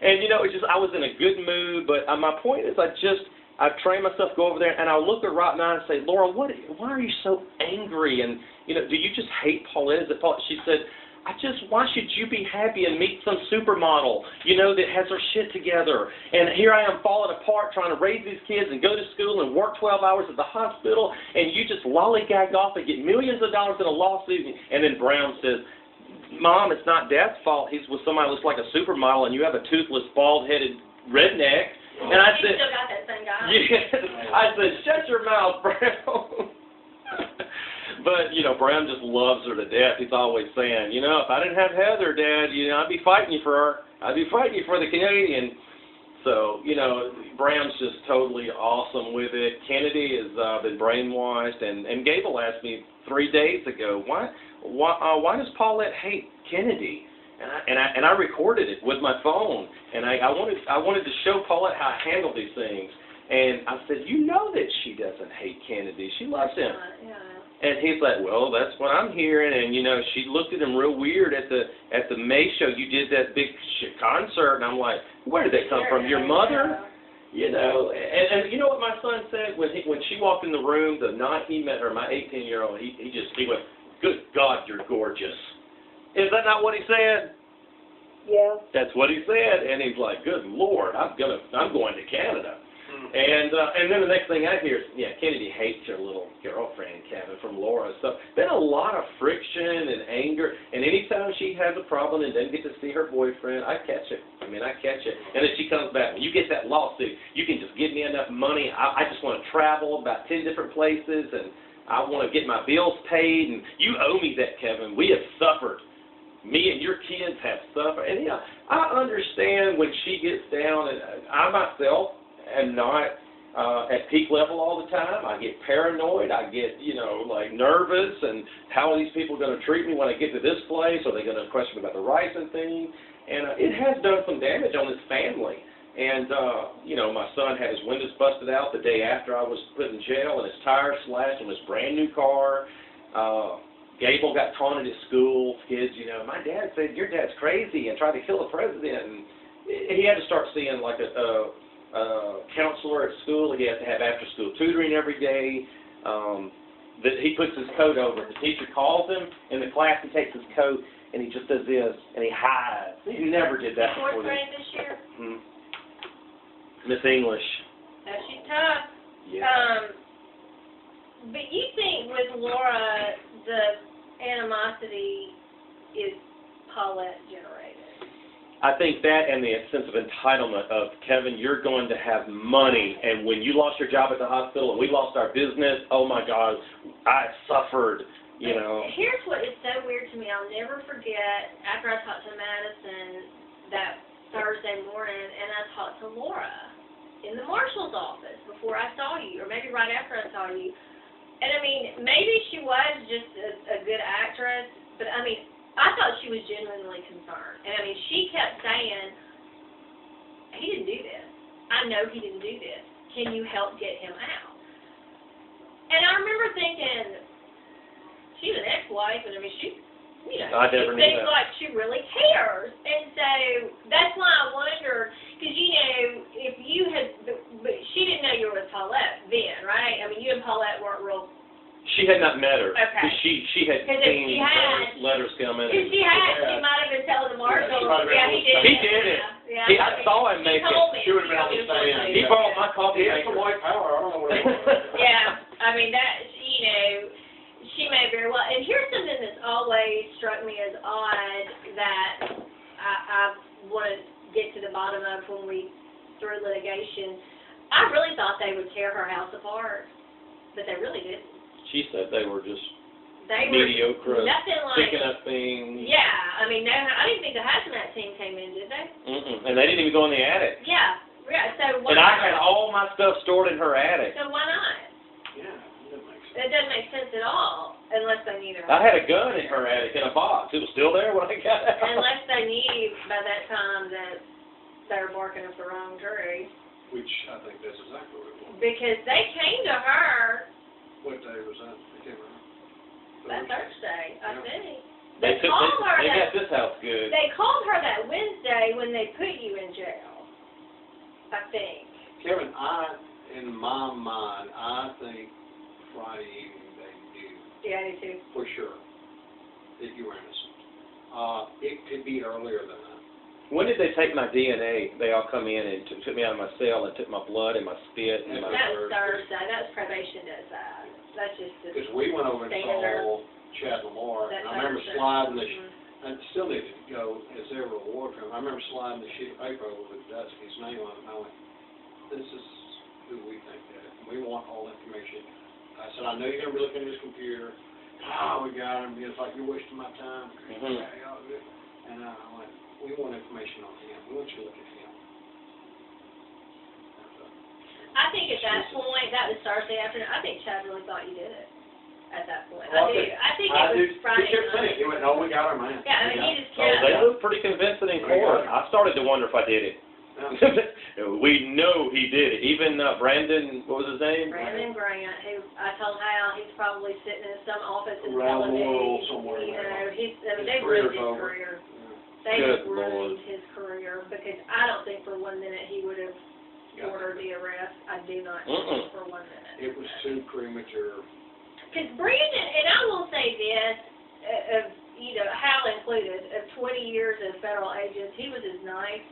And you know, it's just I was in a good mood. But my point is I've trained myself to go over there, and I'll look her right now and say, Laura, why are you so angry? And, you know, do you just hate Paulette? She said, why should you be happy and meet some supermodel, you know, that has her shit together? And here I am falling apart trying to raise these kids and go to school and work 12 hours at the hospital, and you just lollygag off and get millions of dollars in a lawsuit. And then Brown says, Mom, it's not Dad's fault. He's with somebody who looks like a supermodel, and you have a toothless, bald-headed redneck. And I said, still got that same guy. Yes. I said, shut your mouth, Brown. But, you know, Bram just loves her to death. He's always saying, you know, if I didn't have Heather, Dad, you know, I'd be fighting you for her. I'd be fighting you for the Canadian. So, you know, Bram's just totally awesome with it. Kennedy has been brainwashed. And Gable asked me 3 days ago, why does Paulette hate Kennedy? And I recorded it with my phone. And I wanted to show Paulette how I handle these things. And I said, you know that she doesn't hate Kennedy. She loves him. Yeah. And he's like, well, that's what I'm hearing. And, you know, she looked at him real weird at the May show. You did that big concert. And I'm like, where did that come from? Your mother? You know, and you know what my son said? When she walked in the room the night he met her, my 18-year-old, he went, good God, you're gorgeous. Is that not what he said? Yeah. That's what he said. And he's like, good Lord, I'm going to Canada. And then the next thing I hear is, yeah, Kennedy hates her little girlfriend, Kevin, from Laura. So been a lot of friction and anger. And anytime she has a problem and doesn't get to see her boyfriend, I catch it. I catch it. And then she comes back. When you get that lawsuit, you can just give me enough money. I just want to travel about 10 different places, and I want to get my bills paid. And you owe me that, Kevin. We have suffered. Me and your kids have suffered. And, you know, I understand when she gets down, and I myself am not at peak level all the time. I get paranoid. I get, you know, like nervous, and how are these people going to treat me when I get to this place? Are they going to question me about the rights and things? And it has done some damage on this family. And, you know, my son had his windows busted out the day after I was put in jail, and his tires slashed on his brand new car. Gable got taunted at school. Kids, you know, my dad said, your dad's crazy, and tried to kill the president. And he had to start seeing like a counselor at school. He had to have after-school tutoring every day. That he puts his coat over. The teacher calls him in the class. He takes his coat and he just does this and he hides. He never did that before. Fourth grade this year? Miss English. That's she's tough. Yeah. But you think with Laura, the animosity is Paulette generated? I think that and the sense of entitlement of, Kevin, you're going to have money, and when you lost your job at the hospital and we lost our business, oh my God, I suffered, you know. Here's what is so weird to me. I'll never forget, after I talked to Madison that Thursday morning, and I talked to Laura in the marshal's office before I saw you, or maybe right after I saw you. And I mean, maybe she was just a good actress, but I mean, I thought she was genuinely concerned. And I mean, she kept saying, he didn't do this. I know he didn't do this. Can you help get him out? And I remember thinking, she's an ex-wife, and I mean, she, you know, I never she knew seems that. like she really cares. And so that's why I wondered, because, you know, if you had, but she didn't know you were with Paulette then, right? I mean, you and Paulette weren't real. She had not met her. Okay. She had Because if seen she had, letters come in. if she might have been telling the marshal. she might have been Yeah, he able did. to He did it. Yeah. I saw him make He it. told me. She would have been able to say it. He borrowed my coffee He had some maker. white power, I don't know what it was. Yeah, I mean, that, you know, she may very well. And here's something that's always struck me as odd that I want to get to the bottom of when we through litigation. I really thought they would tear her house apart, but they really didn't. She said they were just They mediocre, were nothing like. picking up things. Yeah, I mean, no, I didn't think the hazmat team came in, did they? And they didn't even go in the attic. Yeah, so why And I not? had all my stuff stored in her attic. So why not? Yeah, that makes sense. It doesn't make sense at all, unless they knew their I had a gun in her attic in a box. It was still there when I got out. Unless they knew by that time that they were barking up the wrong tree. Which I think that's exactly what it was. Because they came to her What day was that? I can't remember. that Thursday, I think. They got this house good. They called her that Wednesday when they put you in jail, I think. Kevin, in my mind, I think Friday evening they knew Yeah, I do too. for sure that you were innocent. It could be earlier than that. When did they take my DNA? They all come in and took me out of my cell and took my blood and my spit and my... That was Thursday. That was probation does that. That's just the Because we went over and standard. saw Chad Lamar, and I remember sliding the, I still needed to go as their reward for him. I remember sliding the sheet of paper over with Dusky's name on it, and I went, this is who we think that is. We want all information. I said, I know you're going to be looking at his computer. Oh, we got him. It's like, you're wasting my time. And I went, we want information on him. We want you to look at him. I think at that point, that was Thursday afternoon, I think Chad really thought you did it at that point. Well, I think it was Friday He kept saying night. it. He went, no, we got our man. Yeah, I mean, he just Oh, kept. they looked pretty convincing in court. I started to wonder if I did it. We know he did it. Even Brandon, what was his name? Brandon Grant, who I told Hal he's probably sitting in some office in Around the Tel world Aviv. somewhere. You know, they've career's ruined his over. career. They Good have ruined Lord. his career because I don't think for 1 minute he would have ordered the arrest. I do not think for 1 minute. It was too premature. Because Brandon, and I will say this, of, you know, Hal included, of 20 years as federal agents, he was as nice.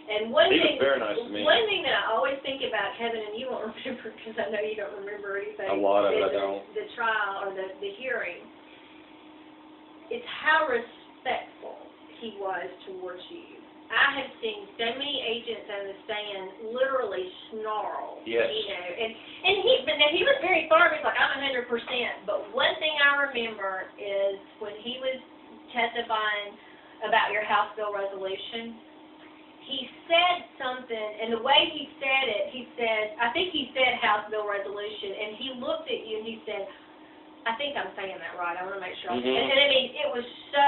And one He was thing, very nice to me. one thing that I always think about, Kevin, and you won't remember because I know you don't remember anything. A lot of it I is don't. The trial or the hearing. It's how respectful he was towards you. I have seen so many agents on the stand literally snarl. Yes. You know, but now he was very firm. He's like, I'm 100%. But one thing I remember is when he was testifying about your House bill resolution, he said something, and the way he said it, he said, I think he said House bill resolution, and he looked at you and he said, I think I'm saying that right. I want to make sure. And I mean, it was so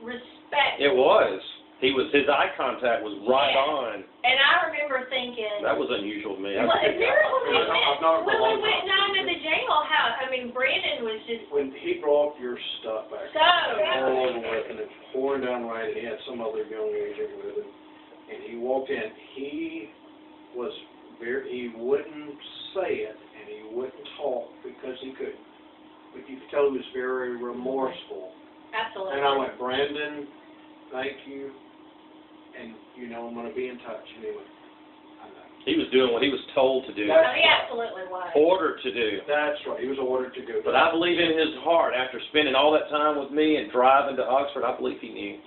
respectful. It was. His eye contact was right on. And I remember thinking, That was unusual to me. well, remember when we went down to the jail? Brandon was just When he brought your stuff back, so. all the way, and it's pouring down right, and he had some other young agent with him. and he walked in. He was he wouldn't say it, and he wouldn't talk because he couldn't. But you could tell he was very remorseful. Absolutely. And I went, Brandon, thank you, and you know I'm going to be in touch. And he went, I know. He was doing what he was told to do, Oh, he absolutely was. ordered to do. That's right. He was ordered to go. But I believe in his heart, after spending all that time with me and driving to Oxford, I believe he knew.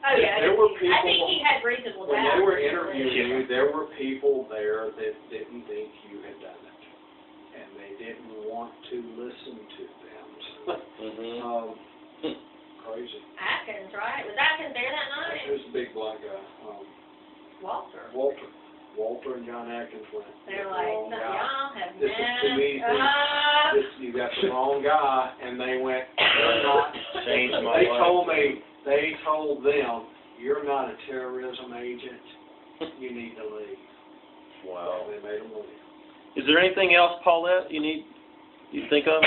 Oh, yeah. There were I people- think he had reasonable When doubt. they were interviewing you, there were people there that didn't think you had done it, and they didn't want to listen to them. Mm-hmm. Crazy. Atkins, right? Was Atkins there that night? It was a big black guy. Walter. Walter and John Atkins went. They're "Get the like, wrong no, guy. y'all have This is too easy. You got the wrong guy," and they went, "You're not." Changed my life. They told them, "You're not a terrorism agent. You need to leave." Wow. And they made them leave. Is there anything else, Paulette, you think of?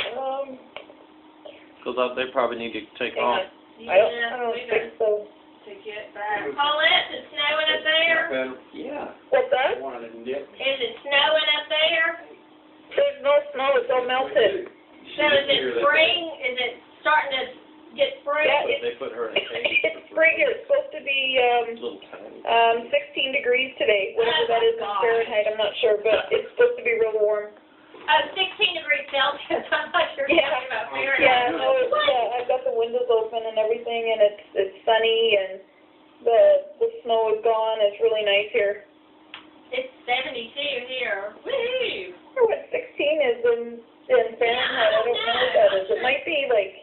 Because they probably need to take off. I don't think so. To get back. Paulette, is it snowing up there? Better. Yeah. What's that? I wanted to nip. Is it snowing up there? There's no snow, it's all melted. So is it spring? Is it starting to get spring? Yeah, They put her in a cage. It's spring here. It's supposed to be Little tiny. 16 degrees today, whatever that is in Oh, Fahrenheit, I'm not sure, but it's supposed to be real warm. 16 degrees Celsius. I thought you were Yeah. talking about Fahrenheit. Yeah, no, it's, I've got the windows open and everything, and it's sunny, and the snow is gone. It's really nice here. It's 72 here. Woohoo! I wonder what 16 is in Fahrenheit. I don't know what that is. It might be like,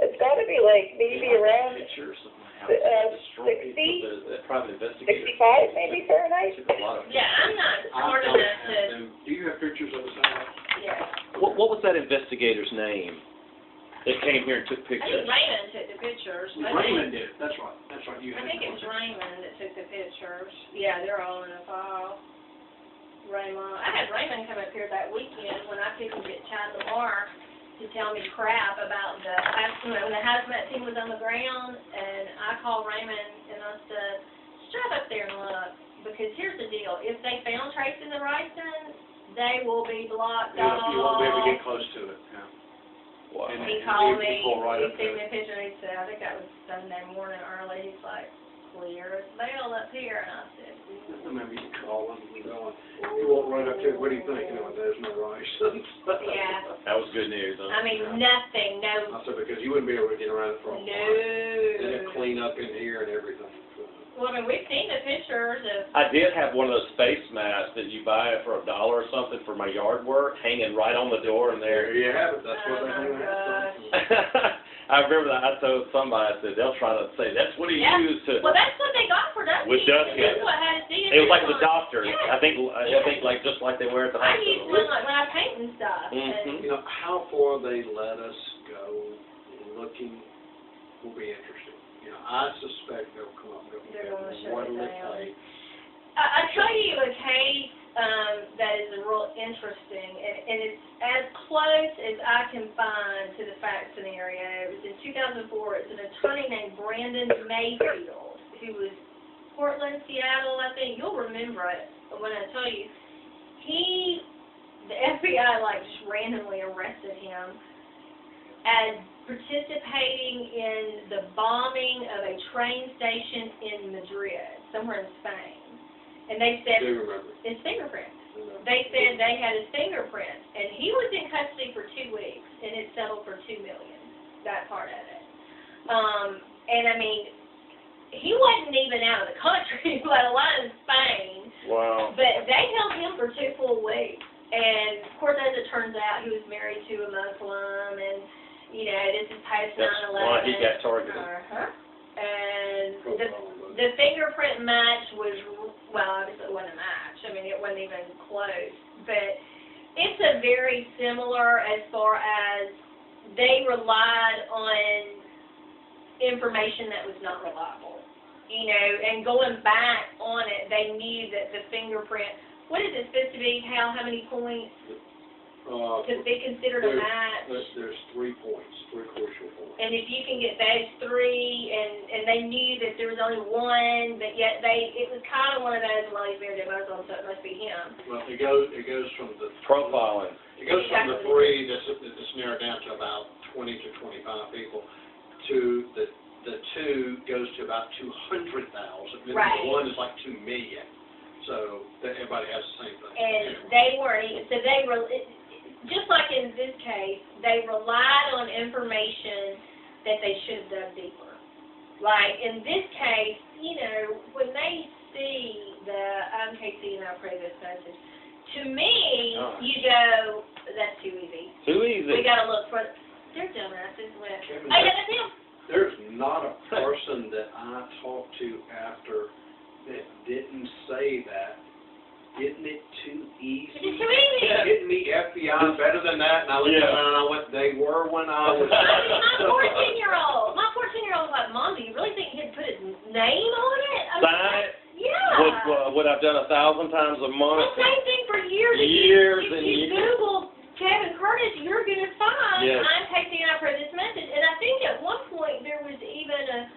it's got to be like maybe around Pictures of my house. 60, The private investigator. 65 maybe Fahrenheit. Took a lot of Yeah, I'm not smart don't enough have to. them. Do you have pictures of the same? Yeah. What was that investigator's name that came here and took I pictures? think Raymond took the pictures. Raymond did it. That's right. That's right. You I had think it was Raymond that took the pictures. Yeah, they're all in a file. Raymond. I had Raymond come up here that weekend when I couldn't get Chad Lamar to tell me crap about when the hazmat team was on the ground, and I called Raymond and I said, just drive up there and look, because here's the deal. If they found traces of ricin, they will be blocked off. You won't be able to get close to it. Yeah. Wow. And He called you me, pull right he up sent to me it. a picture, and he said, I think that was Sunday morning early, he's like, clear as bail up here, and I said, I remember you calling and going, you walk right up to it, what do you think? You know, there's no rice. yeah. That was good news, huh? I mean, nothing, no, I said, because you wouldn't be able to get around it for a while. Then it no. clean up in here and everything. Well, I mean, we've seen the pictures of, I did have one of those face masks that you buy for $1 or something for my yard work hanging right on the door in there. There you have it, that's what they Oh, do. my gosh. I remember that. I told somebody, I said, they'll try to say, that's what he Yeah. used to. well, that's what they got for Dusty. With Dusty. That's what had to see It was like the on. doctor. Yeah. I think like just like they wear at the I use hospital. one like when I paint and stuff. Mhm. You know, how far they let us go looking will be interesting. You know, I suspect they'll come up with They're gonna shut what'll it it down. take. I'll tell you a case that is real interesting, and it's as close as I can find to the fact scenario. It was in 2004. It's an attorney named Brandon Mayfield, who was Portland, Seattle, I think. You'll remember it when I tell you. The FBI just randomly arrested him as participating in the bombing of a train station in Madrid, somewhere in Spain. And they I said do remember. his fingerprint. They said they had his fingerprint, and he was in custody for 2 weeks, and it settled for $2 million. That part of it. And I mean, he wasn't even out of the country, let alone Spain. Wow. But they held him for 2 full weeks, and of course, as it turns out, he was married to a Muslim, and this is post 9/11. That's why he got targeted. And the fingerprint match was, well, obviously it wasn't a match. I mean, it wasn't even close. But it's a very similar as far as they relied on information that was not reliable. And going back on it, they knew that the fingerprint, what is it supposed to be, Hal, how many points? to be considered a match? There's 3 points, 3 crucial points. And if you can get those 3, and they knew that there was only one, but yet it was kind of one of those, well, he's married to Muslim, so it must be him. Well, it goes from the Profiling. It goes from the 3 that's narrowed down to about 20 to 25 people to the 2 goes to about 200,000. Right. The 1 is like 2 million. So everybody has the same thing. And they weren't even, so they were, just like in this case, they relied on information that they should have dug deeper. Like in this case, you know, when they see the KC and our previous message, to me, you go, that's too easy. Too easy. We got to look for, they're dumbasses. Oh, yeah, that's him. There's not a person that I talked to after that didn't say that. Isn't it too easy? It's too easy. Getting me FBI better than that, and I looked around and I went, they were when I was. My 14-year-old was like, Mom, do you really think he'd put his name on it? Sign it? Yeah. What I've done 1,000 times a month. The same thing for years. If you Google Kevin Curtis, you're going to find I'm texting out for this message. And I think at one point there was even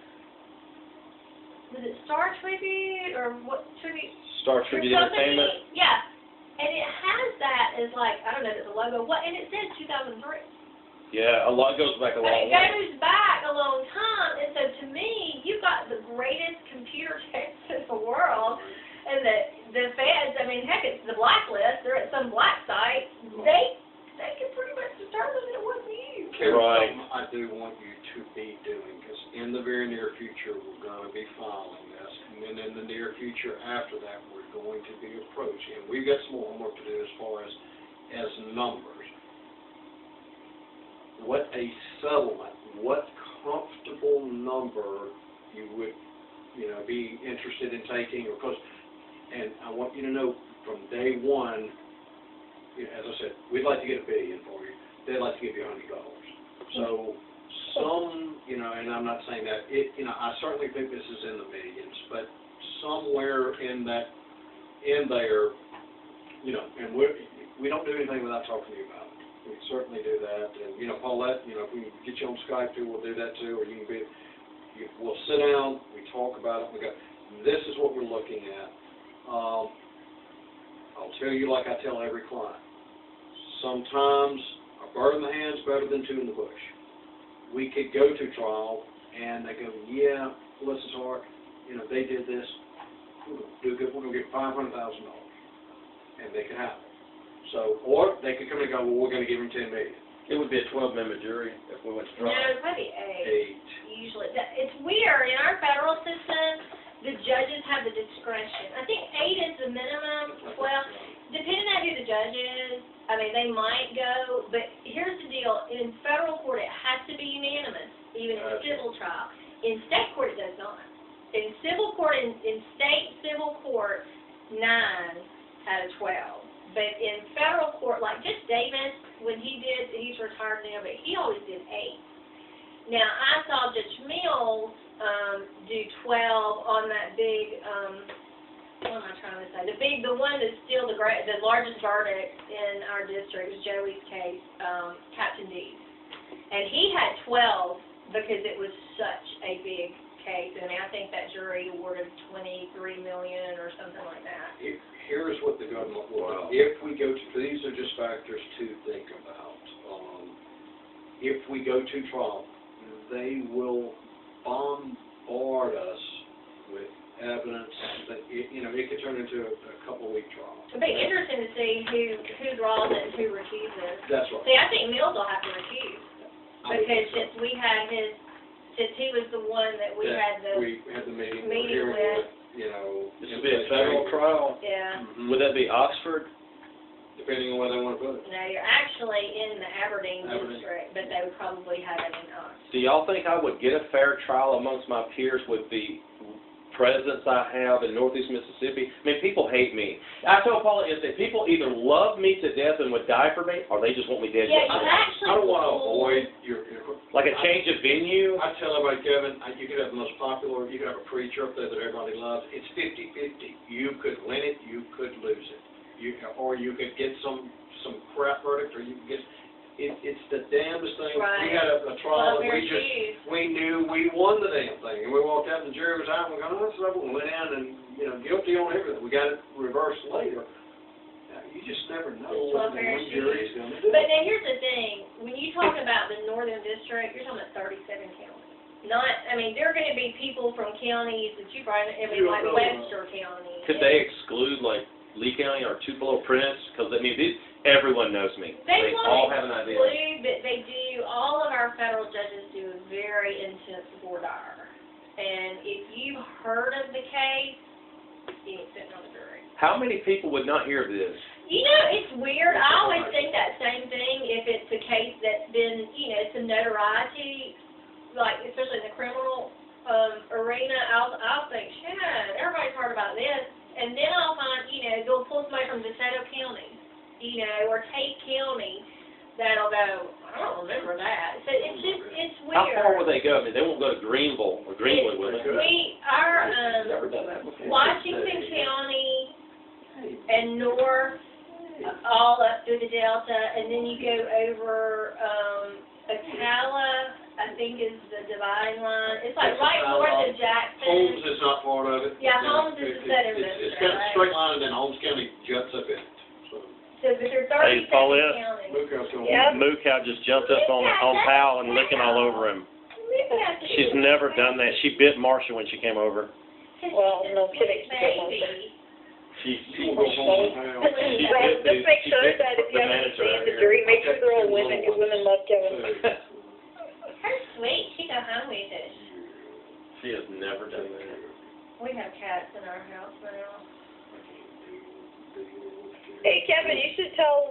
was it Star Tribute or what tribute? Star Tribute Entertainment. Yeah. And it has that as like, I don't know, there's a logo. And it says 2003. Yeah, a lot goes back a long way. It goes back a long time. And so to me, you've got the greatest computer text in the world. And the feds, I mean, heck, it's the blacklist. They're at some black site. They can pretty much determine that it wasn't you. Right. I do want you to be doing, because in the very near future, we're going to be filing this. And then in the near future after that, we're going to be approaching. And we've got some more homework to do as far as numbers. What a settlement, what comfortable number you would, be interested in taking, because, and I want you to know from day one, as I said, we'd like to get $1 billion for you. They'd like to give you $100. So some, and I'm not saying that I certainly think this is in the millions, but somewhere in there, and we don't do anything without talking to you about it. We certainly do that, and Paulette, if we can get you on Skype too, we'll do that too, or we'll sit down, we talk about it, we go, this is what we're looking at. I'll tell you like I tell every client. Sometimes a bird in the hand's better than 2 in the bush. We could go to trial, and they go, yeah, bless his heart, they did this. We're going to get $500,000, and they can have it. So, or they could come and go, well, we're going to give him $10 million. It would be a 12-member jury if we went to trial. No, it's probably 8. Usually, it's weird in our federal system. The judges have the discretion. I think 8 is the minimum. Well, depending on who the judge is, I mean, they might go, but here's the deal. In federal court, it has to be unanimous, even in civil trial. In state court, it does not. In civil court, in state civil court, 9 out of 12. But in federal court, like just Davis, when he's retired now, but he always did 8. Now, I saw Judge Mills do 12 on that big, what am I trying to say? The one that's still the largest verdict in our district was Joey's case, Captain D's. And he had 12 because it was such a big case. I mean, I think that jury awarded $23 million or something like that. Here's what the government will. If we go to, these are just factors to think about. If we go to trial, they will bombard us with evidence that it could turn into a couple-week trial. It'll be interesting to see who draws it and who recuses. That's right. See, I think Mills will have to recuse because since he was the one that we had the meeting with. This would be a federal trial. Yeah. Mm-hmm. Would that be Oxford? Depending on where they want to put it. No, you're actually in the Aberdeen district, but they would probably have it in Oxford. Do y'all think I would get a fair trial amongst my peers with the presence I have in Northeast Mississippi? I mean, people hate me. I told Paula yesterday, people either love me to death and would die for me, or they just want me dead. Yeah, you actually. I don't want to avoid your like a change of venue. I tell everybody, Kevin, you could have the most popular, you could have a preacher up there that everybody loves. It's 50-50. You could win it, you could lose it. Or you could get some crap person verdict, or you can get, it's the damnedest thing. Right. We had a trial that Well, we knew we won the damn thing, and we walked out and the jury was out, and we go, oh, that's over, and went down and, you know, guilty on everything. We got it reversed later. Now, you just never know what the one jury's gonna do. But now here's the thing, when you talk about the Northern District, you're talking about 37 counties. Not, I mean, there are gonna be people from counties that you probably, I mean, like Webster County. Could they exclude, like, Lee County or Tupelo, Prentice? Because, I mean, everyone knows me. They all won't have an idea. exclude, but they do, all of our federal judges do a very intense voir dire. And if you've heard of the case, you ain't sitting on the jury. How many people would not hear of this? You know, it's weird. I always think that same thing if it's a case that's been, you know, some notoriety, like especially in the criminal arena. I'll think, shit, everybody's heard about this. And then I'll find, you know, they'll pull somebody from DeSoto County, you know, or Tate County that'll go, I don't remember that. So it's just, it's weird. How far would they go? I mean, they won't go to Greenville or Greenwood, will they? Never done that before. Washington County and north, all up through the Delta, and then you go over Ocala, I think is the dividing line. It's like right north of Jackson. Holmes is not part of it. Yeah, Holmes is the southern It's got a straight line, and then Holmes County juts up in it. So, but there's 37 Paulette. counties. Moo Cow just jumped up on Powell and licking all over him. She's never done that. She bit Marsha when she came over. Well, no kidding. She Well, just make sure that if you haven't seen the jury, make sure they're all women, because women love Kevin. Her sweet, she go home with us. She has never done that. We have cats in our house now. Hey, Kevin, you should tell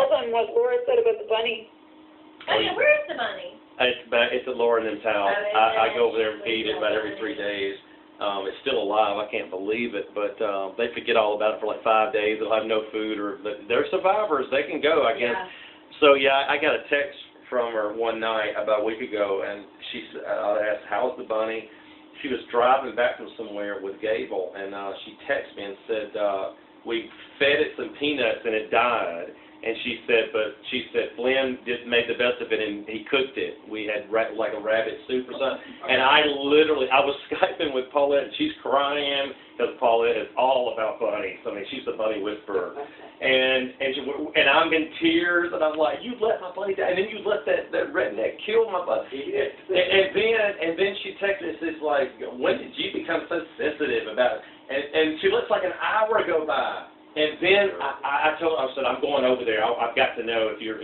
them what Laura said about the bunny. Oh yeah, where's the money? It's at Laura and them's house. I go over there and feed it about every 3 days. It's still alive. I can't believe it, but they forget all about it for like 5 days. They'll have no food, or they're survivors. They can go, I guess. Yeah. So yeah, I got a text from her one night about a week ago, and I asked, "How's the bunny?" She was driving back from somewhere with Gable, and she texted me and said, "We fed it some peanuts and it died." And she said, Flynn made the best of it, and he cooked it. We had like a rabbit soup or something. And I was Skyping with Paulette, and she's crying because Paulette is all about bunnies. I mean, she's the bunny whisperer. And I'm in tears, and I'm like, you let my bunny die, and then you let that redneck kill my bunny. And then she texted us, it's like, when did you become so sensitive about it? And she lets like an hour go by. And then I told her, I said, I'm going over there. I've got to know if you're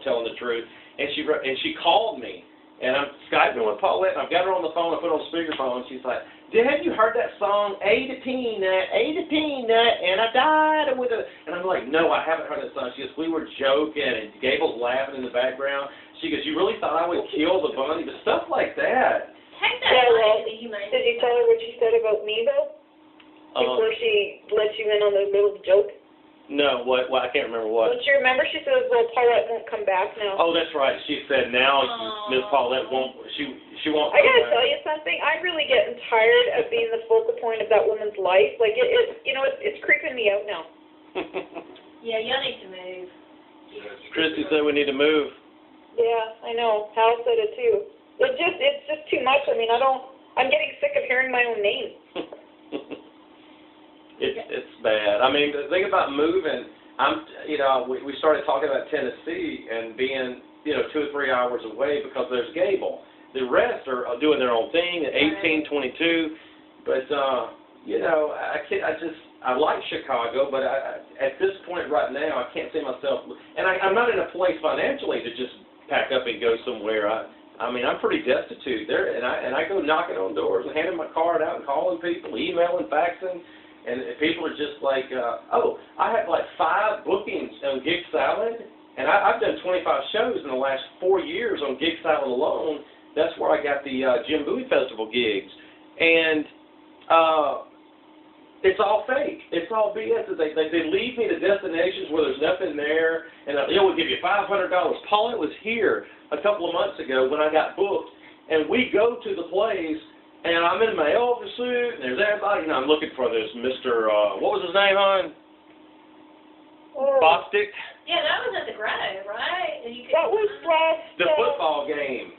telling the truth. And she called me, and I'm Skyping with Paulette, and I've got her on the phone. I put her on speakerphone, and she's like, have you heard that song, A to Peanut, and I died with a, and I'm like, no, I haven't heard that song. She goes, we were joking, and Gable's laughing in the background. She goes, you really thought I would kill the bunny? But stuff like that. Take that money to the humane. Did you tell her what she said about me, though? Before she let you in on the little joke? No, what? I can't remember what. Don't you remember? She says, well, Paulette won't come back now. Oh, that's right. She said now Miss Paulette won't, she won't come I gotta back. tell you something. I'm really getting tired of being the focal point of that woman's life. Like, it's creeping me out now. Yeah, y'all need to move. Christy said we need to move. Yeah, I know. Hal said it too. It's just too much. I mean, I'm getting sick of hearing my own name. It's bad. I mean, the thing about moving, we started talking about Tennessee and being, 2 or 3 hours away because there's Gable. The rest are doing their own thing at 18, 22. But, I like Chicago, but at this point right now, I can't see myself, and I'm not in a place financially to just pack up and go somewhere. I mean, I'm pretty destitute there, and I go knocking on doors and handing my card out and calling people, emailing, faxing. And people are just like, I have like 5 bookings on Gig Salad, and I've done 25 shows in the last 4 years on Gig Salad alone. That's where I got the Jim Bowie Festival gigs. And it's all fake. It's all BS. They lead me to destinations where there's nothing there, and we'll give you $500. Paulette was here a couple of months ago when I got booked, and we go to the place, and I'm in my Elvis suit, and there's everybody, I'm looking for this Mr., what was his name, hon? Bostic, Yeah, that was at the Grove, right? And you could, That was last, The football game.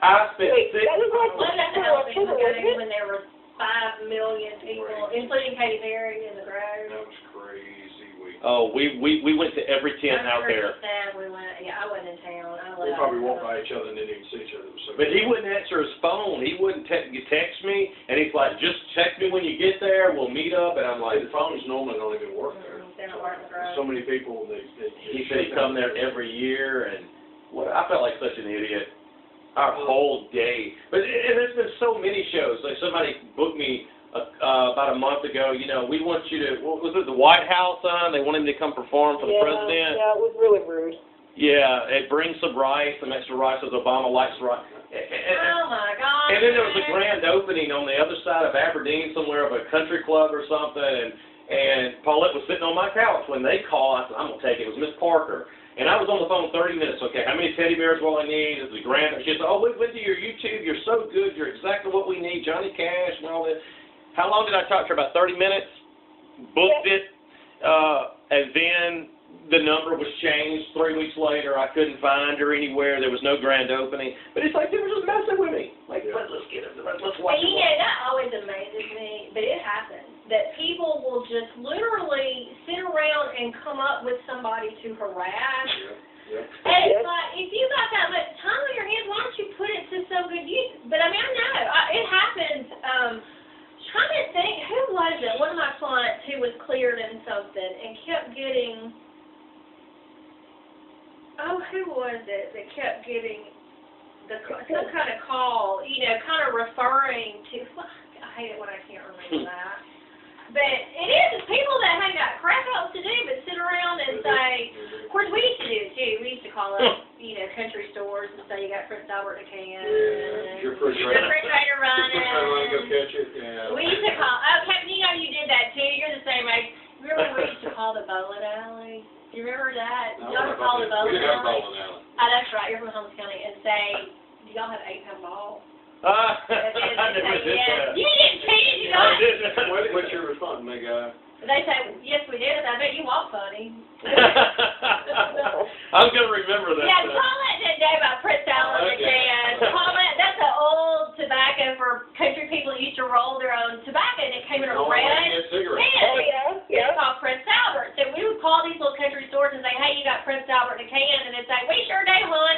I spent wait, six. that was like wasn't that the October, Alabama wasn't game it? when there were 5 million people, including Katy Perry in the Grove? That was crazy. oh, we went to every tent out there. We went, yeah, I wasn't in town. We probably walked by each other and didn't even see each other. So But he wouldn't answer his phone. He wouldn't text me, and he's like, just text me when you get there. We'll meet up. And I'm like, the phones normally don't even work there. They don't work in the Grove. So many people, he said he'd come there every year, and I felt like such an idiot. Our whole day. But and there's been so many shows. Like somebody booked me about a month ago. You know, we want you to. What was it? The White House on? They want him to come perform for the president. Yeah, it was really rude. Yeah, it brings some rice, some extra rice, as Obama likes rice. Oh my God. And then there was a grand opening on the other side of Aberdeen somewhere of a country club or something, and Paulette was sitting on my couch when they called. I said, I'm going to take it. It was Miss Parker. And I was on the phone 30 minutes. Okay, how many teddy bears will I need? Is the grand? She said, oh, we went to your YouTube. You're so good. You're exactly what we need. Johnny Cash and all this. How long did I talk to her? About 30 minutes. Booked it. And then the number was changed 3 weeks later. I couldn't find her anywhere. There was no grand opening. But it's like they were just messing with me. Like, let's get it. Let's watch And it. you know, that always amazes me, but it happens, that people will just literally sit around and come up with somebody to harass. And it's like, if you got that much time on your hands, why don't you put it to some good use? But I mean, I know, it happens. Trying to think, who was it? One of my clients who was cleared in something and kept getting, who was it that kept getting some kind of call, you know, kind of referring to, I hate it when I can't remember that. But it is, it's people that ain't got crap else to do but sit around and say, of course we used to do it too, we used to call up, you know, country stores and say you got Prince Albert in a can. Your refrigerator running. Go catch it. Yeah. We used to call, Captain, you know you did that too, you're the same age. Remember we used to call the bowling alley? Do you remember that? No, Y'all call the we bowling didn't have alley? bowling alley. Oh, that's right, you're from Holmes County, and say, do y'all have 8-pound balls? I never did that. You didn't cheat, you I know. didn't. What's your response, big guy? They say, yes, we did. I bet you walk funny. I'm going to remember that. Yeah, Paulette didn't know about Prince Albert in a can. Paulette, that's an old tobacco for country people who used to roll their own tobacco, and it came in a red cigarette. can. It's called Prince Albert. So we would call these little country stores and say, hey, you got Prince Albert in a can, and they'd say, we sure do, hon.